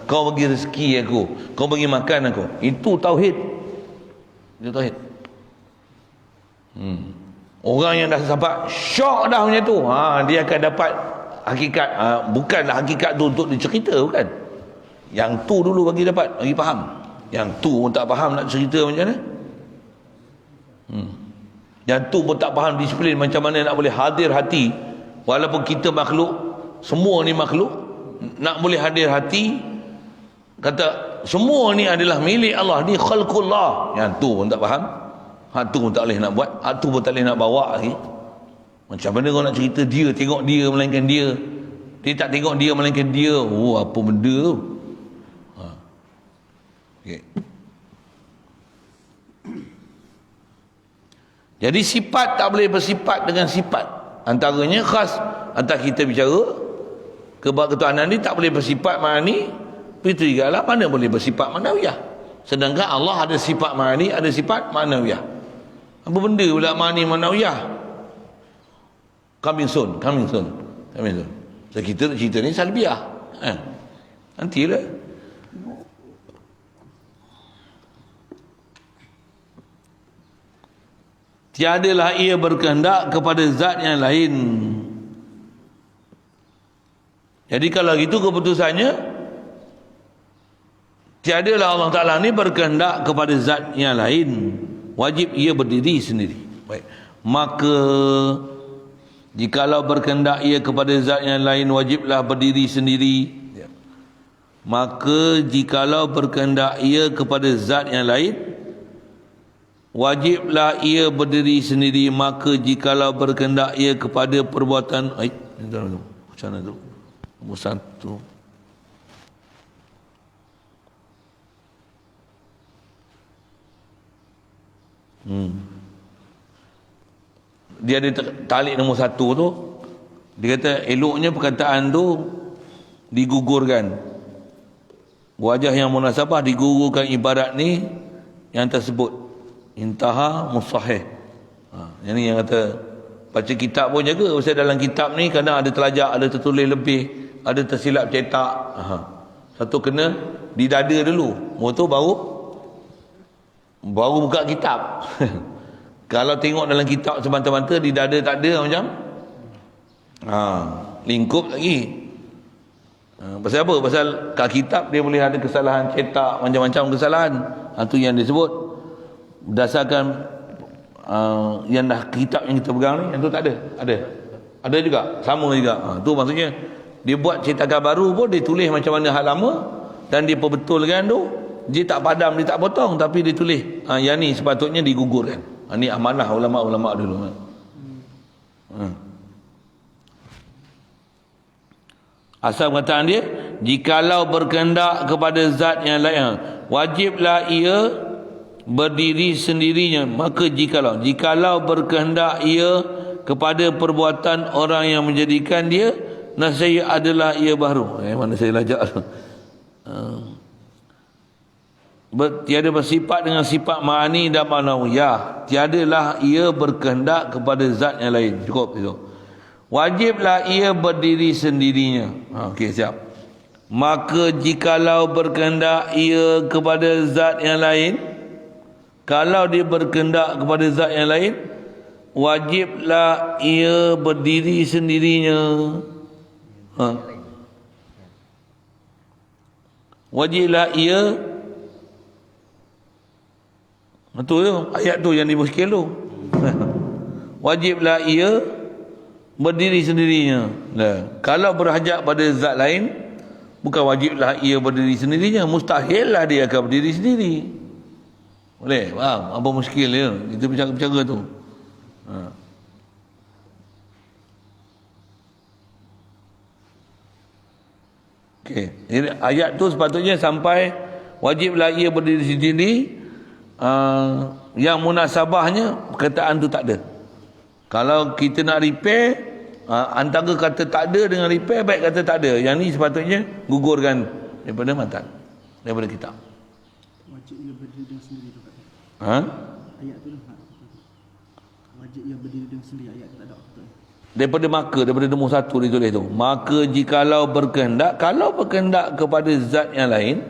Kau bagi rezeki aku. Kau bagi makan aku. Itu tauhid. Itu tauhid. Orang yang dah sampai syok dah macam tu, dia akan dapat hakikat. Bukanlah hakikat tu untuk dicerita, bukan. Yang tu dulu bagi dapat, bagi faham. Yang tu pun tak faham nak cerita macam mana. Yang tu pun tak faham disiplin macam mana nak boleh hadir hati. Walaupun kita makhluk, semua ni makhluk, nak boleh hadir hati, kata semua ni adalah milik Allah, ni khalqullah. Yang tu pun tak faham. Tu pun tak boleh nak buat. Tu pun tak boleh nak bawa lagi. Macam mana kau nak cerita dia tengok dia melainkan dia. Dia tak tengok dia melainkan dia. Apa benda tu? Okay. Jadi sifat tak boleh bersifat dengan sifat. Antaranya khas antara kita bicara ketuhanan ni tak boleh bersifat ma'ani. Itu juga lah mana boleh bersifat ma'nawiyah. Sedangkan Allah ada sifat ma'ani, ada sifat ma'nawiyah. Apa benda pula ma'ani ma'nawiyah? Coming soon. So kita cerita ni salbiah. Nantilah. Tiadalah ia berkehendak kepada zat yang lain. Jadi kalau gitu keputusannya, tiadalah Allah Ta'ala ni berkehendak kepada zat yang lain. wajib ia berdiri sendiri. Baik. Maka jikalau berkehendak ia kepada zat yang lain, wajiblah berdiri sendiri. Maka jikalau berkehendak ia kepada zat yang lain, wajiblah ia berdiri sendiri. Maka jikalau berkehendak ia kepada perbuatan macam mana tu? Nombor 1. Dia ada talik nombor 1 tu. Dia kata eloknya perkataan tu digugurkan. Wajah yang munasabah digugurkan ibarat ni yang tersebut. Intaha mustahih. Yang ni yang kata baca kitab pun jaga. Pasal dalam kitab ni kadang ada terlajak, ada tertulis lebih, ada tersilap cetak. Satu kena didada dulu. Lepas tu baru buka kitab. Kalau tengok dalam kitab semata-mata di dada tak ada macam lingkup lagi. Pasal apa? Pasal kat kitab dia boleh ada kesalahan cetak, macam-macam kesalahan. Itu yang disebut berdasarkan yang dah kitab yang kita pegang ni, yang tu tak ada. Ada juga, sama juga. Tu maksudnya dia buat cetakan baru pun dia tulis macam mana hal lama dan dia perbetulkan tu. Dia tak padam, dia tak potong, tapi dia tulis yang ni sepatutnya digugurkan. Ni amanah ulama-ulama dulu. Asal perkataan dia, jikalau berkehendak kepada zat yang lain, wajiblah ia berdiri sendirinya. Maka jikalau berkehendak ia kepada perbuatan orang yang menjadikan dia, nasya adalah ia baru. Mana saya lajak tu. Tiada bersifat dengan sifat ma'ani dan ma'nawiyah. Tiadalah ia berkehendak kepada zat yang lain. Cukup itu. Wajiblah ia berdiri sendirinya. Okey, siap. Maka jikalau berkehendak ia kepada zat yang lain, kalau dia berkehendak kepada zat yang lain, wajiblah ia berdiri sendirinya. Wajiblah ia, betul tu ayat tu yang dimuskil tu. Wajiblah ia berdiri sendirinya. Kalau berhajat pada zat lain, bukan wajiblah ia berdiri sendirinya, mustahillah dia akan berdiri sendiri. Boleh? Faham? Apa muskil dia? Kita bercakap-bercakap tu. Okey. Jadi ayat tu sepatutnya sampai wajiblah ia berdiri sendiri. Yang munasabahnya perkataan tu tak ada. Kalau kita nak repair, antara kata tak ada dengan repair, baik kata tak ada. Yang ni sepatutnya gugurkan daripada matan, daripada kitab. Wajib ia berdiri dengan sendiri tu. Ayat tu lah. Wajib ia berdiri dengan sendiri, ayat tu tak ada. Daripada maka, daripada nombor 1 ditulis tu. Maka jikalau berkehendak, kalau berkehendak kepada zat yang lain,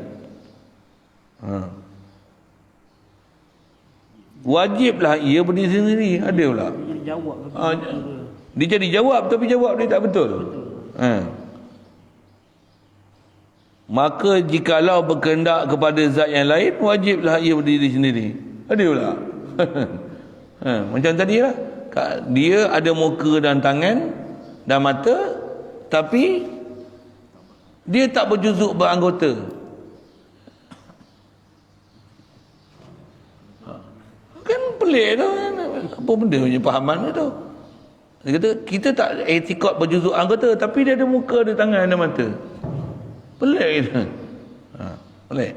wajiblah ia berdiri sendiri. Ada pula. Dia jadi jawab, tapi jawab dia tak betul. Maka jikalau berkehendak kepada zat yang lain, wajiblah ia berdiri sendiri. Ada pula. Macam tadi lah. Dia ada muka dan tangan dan mata, tapi dia tak berjuzuk beranggota. Kan pelik tu. Apa benda punya pahaman dia tu. Dia kata kita tak etikot berjuzuk anggota, tapi dia ada muka, ada tangan, ada mata. Pelik kita. Pelik.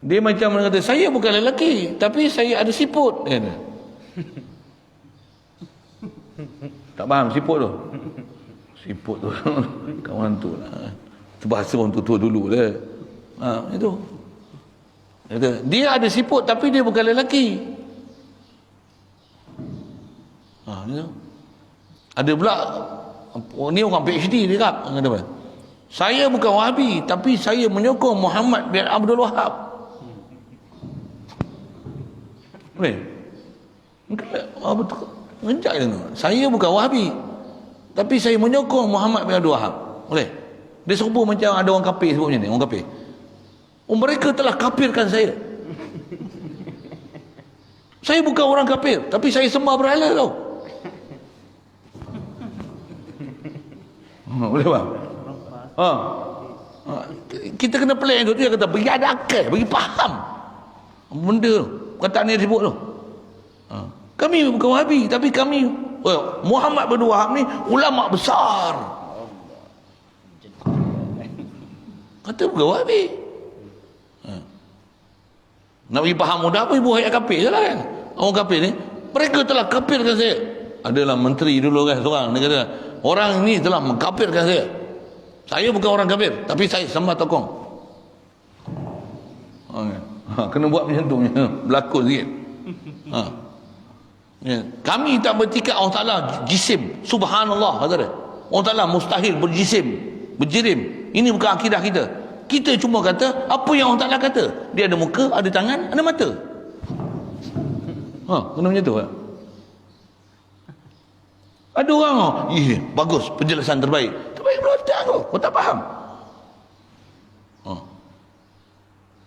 Dia macam mana kata, saya bukan lelaki, tapi saya ada siput. Tak faham siput tu. Siput tu kawan tu lah. Itu bahasa orang tua dulu lah. Itu. Dia ada siput, tapi dia bukan lelaki. Ada pula ni orang PhD dia kata apa? Saya bukan Wahabi, tapi saya menyokong Muhammad bin Abdul Wahab. Boleh? Betul. Ngejak je tu. Saya bukan Wahabi, tapi saya menyokong Muhammad bin Abdul Wahab. Boleh? Dia serupa macam ada orang kafir sebut macam ni, orang kafir. Mereka telah kafirkan saya. Saya bukan orang kafir, tapi saya sembah berhala tau. Boleh bang? Kita kena plan tu. Dia kata bagi ada akal, bagi faham benda tu, perkataan yang disebut tu. Kami bukan Wahabi, tapi kami Muhammad bin Wahab ni ulama besar. Kata bukan Wahabi. Nak bagi faham mudah apa ibu ayat kafir je lah kan. Orang kafir ni, mereka telah kafirkan saya. Adalah menteri dulu kan seorang, dia kata orang ni telah mengkafirkan saya. Saya bukan orang kafir, tapi saya sembah tokong. Kena buat macam tu, berlakon sikit. Kami tak bertikat Allah Ta'ala jisim. Subhanallah, kata dia. Allah Ta'ala mustahil berjisim, berjirim. Ini bukan akidah kita. Kita cuma kata apa yang Allah Ta'ala kata. Dia ada muka, ada tangan, ada mata. Kena macam tu kan? Ada orang bagus, penjelasan terbaik. Terbaik belum tak kau tak faham.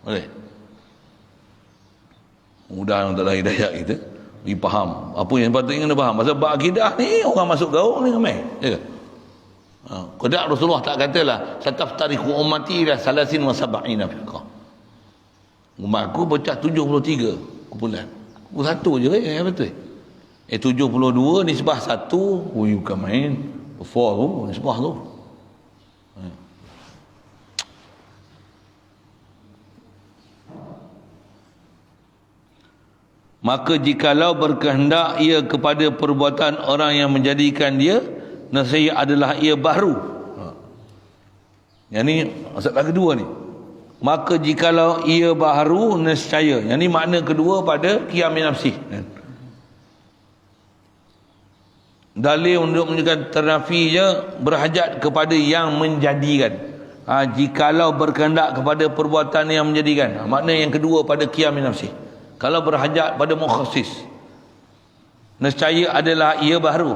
Boleh. Mudah Allah Ta'ala hidayah kita bagi faham apa yang patutnya kena faham. Pasal bab akidah ni orang masuk gaung ni ramai. Ya ke? Kedak Rasulullah tak katalah sataftariqu ummati ila salasin wa sab'ina firqah. Umatku pecah 73 kumpulan. Satu je yang betul. 72 nisbah satu, bukan main. 4 tu nisbah tu. Maka jikalau berkehendak ia kepada perbuatan orang yang menjadikan dia, nescaya adalah ia baru. Yang ni masalah kedua ni. Maka jikalau ia baru, nescaya. Yang ni makna kedua pada qiyam nafsi. Dalil untuk menunjukkan ternafi je berhajat kepada yang menjadikan. Jikalau berkehendak kepada perbuatan yang menjadikan. Makna yang kedua pada qiyam nafsi. Kalau berhajat pada mukhassis, nescaya adalah ia baru.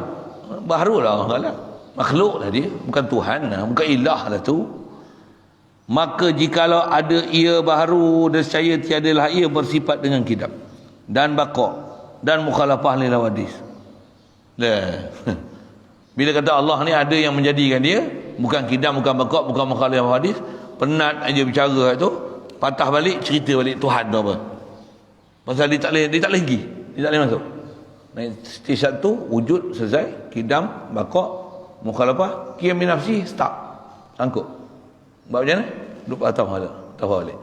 Barulah Allah Ta'ala. Makhluk lah dia, bukan Tuhan lah, bukan ilah lah tu. Maka jikalau ada ia baru, nescaya tiadalah ia bersifat dengan kidam dan baqa dan mukhalafah lil hawadis. Bila kata Allah ni ada yang menjadikan dia, bukan kidam, bukan baqa, bukan mukhalafah hadis, penat aja bicara tu, patah balik cerita balik Tuhan tu apa. Pasal dia tak boleh masuk. Naik stage satu wujud selesai, kidam, baqa, mukhalafah, qiyam bi nafsi start. Sangkut. Buat macam mana? Duk patah balik.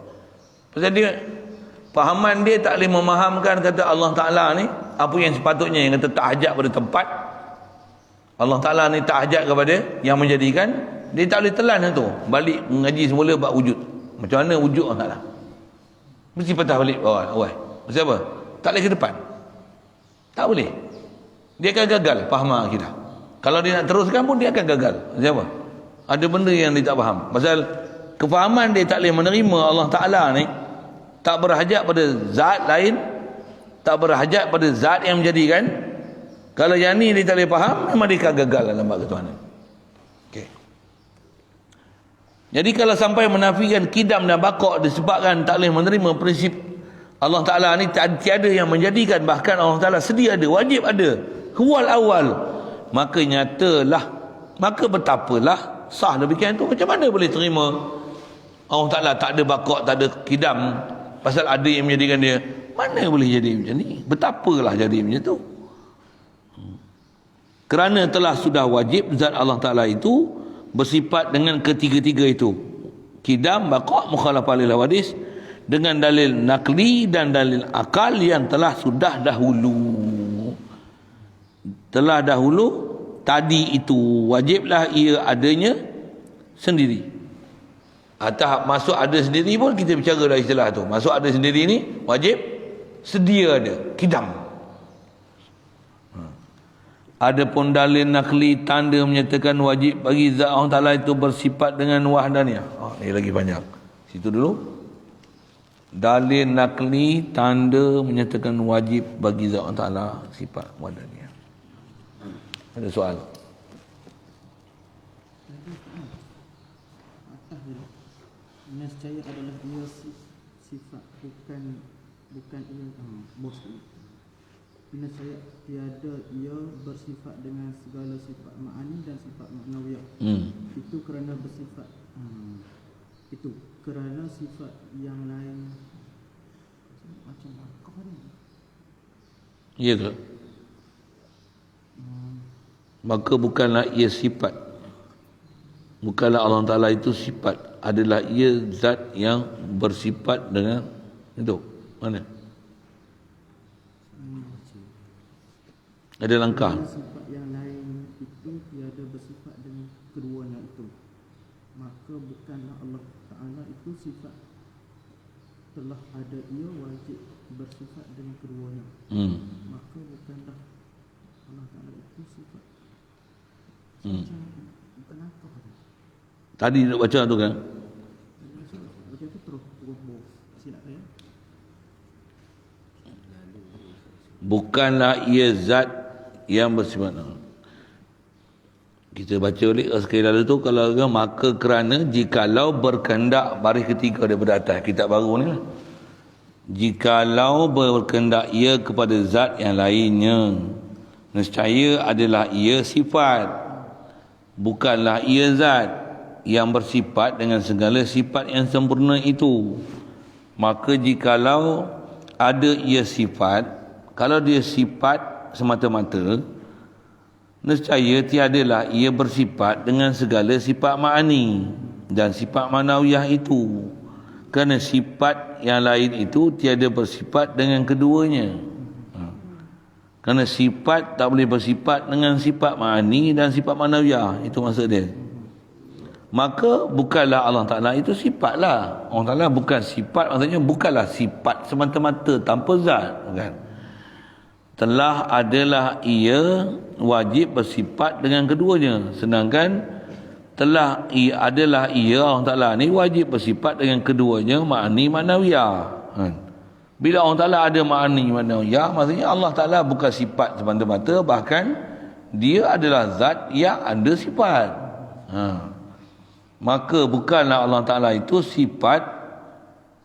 Pasal dia fahaman dia tak boleh memahamkan kata Allah Ta'ala ni apa yang sepatutnya, yang kata tak hajat pada tempat. Allah Ta'ala ni tak hajat kepada yang menjadikan. Dia tak boleh telan tu. Balik mengaji semula bab wujud. Macam mana wujud Allah Ta'ala? Mesti patah balik awal. Pasal apa? Tak boleh ke depan. Tak boleh. Dia akan gagal fahaman akidah. Kalau dia nak teruskan pun dia akan gagal. Pasal apa? Ada benda yang dia tak faham. Pasal kefahaman dia tak boleh menerima Allah Ta'ala ni tak berhajat pada zat lain, tak berhajat pada zat yang menjadikan. Kalau yang ni dia tak boleh faham, memang dia akan gagal dalam bab ketuhanan. Okay. Jadi kalau sampai menafikan kidam dan baqa disebabkan tak boleh menerima prinsip Allah Ta'ala ni tiada yang menjadikan, bahkan Allah Ta'ala sedia ada, wajib ada, huwal awal, maka nyatalah, maka betapalah sah demikian tu. Macam mana boleh terima Allah Ta'ala tak ada baqa, tak ada kidam, pasal ada yang menjadikan dia? Mana boleh jadi macam ni? Betapalah jadi macam tu? Kerana telah sudah wajib zat Allah Ta'ala itu bersifat dengan ketiga-tiga itu, kidam, baqa, mukhalafah lil hawadis, dengan dalil nakli dan dalil akal yang telah sudah dahulu. Telah dahulu tadi itu wajiblah ia adanya sendiri. Atau masuk ada sendiri pun kita bicara dah istilah tu. Masuk ada sendiri ni wajib sedia ada, kidam. Adapun dalil nakli tanda menyatakan wajib bagi zat Allah Ta'ala itu bersifat dengan wahdaniyah. Ini lagi banyak. Situ dulu. Dalil nakli tanda menyatakan wajib bagi zat Allah Ta'ala sifat wahdaniyah. Ada soal? Nescaya adalah ia sifat, bukan ia bos. Nescaya tiada ia bersifat dengan segala sifat ma'ani dan sifat maknawiyah. Itu kerana bersifat itu kerana sifat yang lain macam kau ni. Ya ke? Maka bukanlah ia sifat. Bukanlah Allah Ta'ala itu sifat. Adalah ia zat yang bersifat dengan itu. Mana? Ada langkah. Sifat yang lain itu tiada bersifat dengan keduanya itu. Maka bukanlah Allah Ta'ala itu sifat. Telah ada ia wajib bersifat dengan keduanya. Maka bukanlah Allah Ta'ala itu sifat. Bukan apa tadi? Tadi nak baca tu kan? Baca tu terus silap saya. Bukanlah ia zat yang bersifat. Kita baca balik sekali lalu tu, kalau maka kerana jikalau berkehendak, baris ketiga daripada atas kitab baru ni lah. Jikalau berkehendak ia kepada zat yang lainnya, nescaya adalah ia sifat, bukanlah ia zat yang bersifat dengan segala sifat yang sempurna itu. Maka jikalau ada ia sifat, kalau dia sifat semata-mata, nescaya tiadalah ia bersifat dengan segala sifat ma'ani dan sifat manawiyah itu. Kerana sifat yang lain itu tiada bersifat dengan keduanya. Kerana sifat tak boleh bersifat dengan sifat ma'ani dan sifat manawiyah. Itu maksud dia. Maka bukanlah Allah Ta'ala itu sifat lah. Allah Ta'ala bukan sifat, maksudnya bukanlah sifat semata-mata tanpa zat, kan? Telah adalah ia wajib bersifat dengan keduanya. Sedangkan telah adalah ia Allah Ta'ala ni wajib bersifat dengan keduanya, ma'ani manawiyah. Bila Allah Ta'ala ada ma'ani manawiyah, maksudnya Allah Ta'ala bukan sifat semata-mata, bahkan dia adalah zat yang ada sifat. Maka bukanlah Allah Ta'ala itu sifat.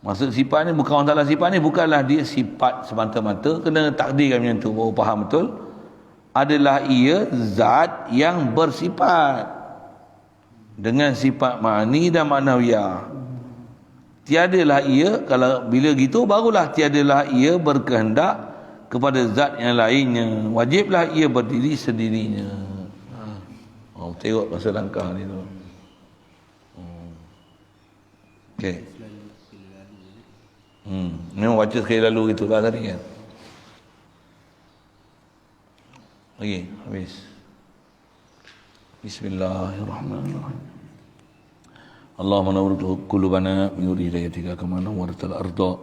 Maksud sifat ni bukan Allah Ta'ala sifat ni, bukanlah dia sifat semata-mata. Kena takdirkan macam tu, baru faham betul. Adalah ia zat yang bersifat dengan sifat ma'ani dan ma'nawiyah. Tiadalah ia, kalau bila gitu barulah tiadalah ia berkehendak kepada zat yang lainnya. Wajiblah ia berdiri sendirinya. Tengok masa langkah ni tu. Okey. Memang baca sekali lalu gitulah tadi kan. Okey, habis. Bismillahirrahmanirrahim. Allahumma nawwir qulubana bi nuri hidayatika kama nawwartal arda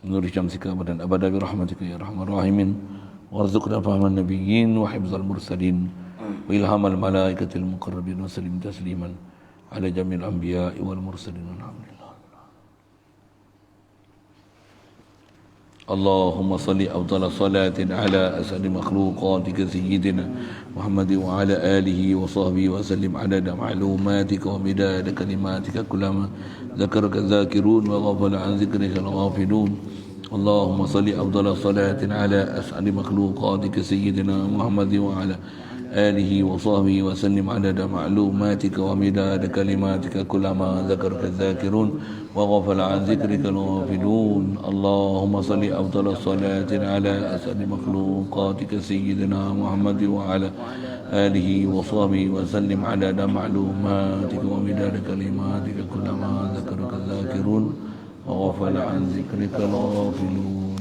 bi nuri syamsika abadan abada bi rahmatika ya arhamar rahimin. Warzuqna fahman nabiyyin wa hifzal mursalin wa ilhamal malaikatil muqarrabin wa sallim tasliman ala jamil anbiya'i wal mursalin. Alhamdulillah. اللهم صل أفضل صلاة على أسعد مخلوقاتك سيدنا محمد وعلى آله وصحبه وسلم عدد معلوماتك ومداد كلماتك كلما ذكرك الذاكرون وغفل عن ذكرك الغافلون. اللهم صل أفضل صلاة على أسعد مخلوقاتك سيدنا محمد وعلى آله وصحبه وسلم عدد معلوماتك ومداد كلماتك كلما ذكرك الذاكرون وغفل عن ذكرك الغافلون. اللهم صل أفضل الصلاة على أسعد مخلوقاتك سيدنا محمد وعلى آله وصحبه وسلم عدد معلوماتك ومداد كلماتك كلما ذكرك الذاكرون وغفل عن ذكرك الغافلون.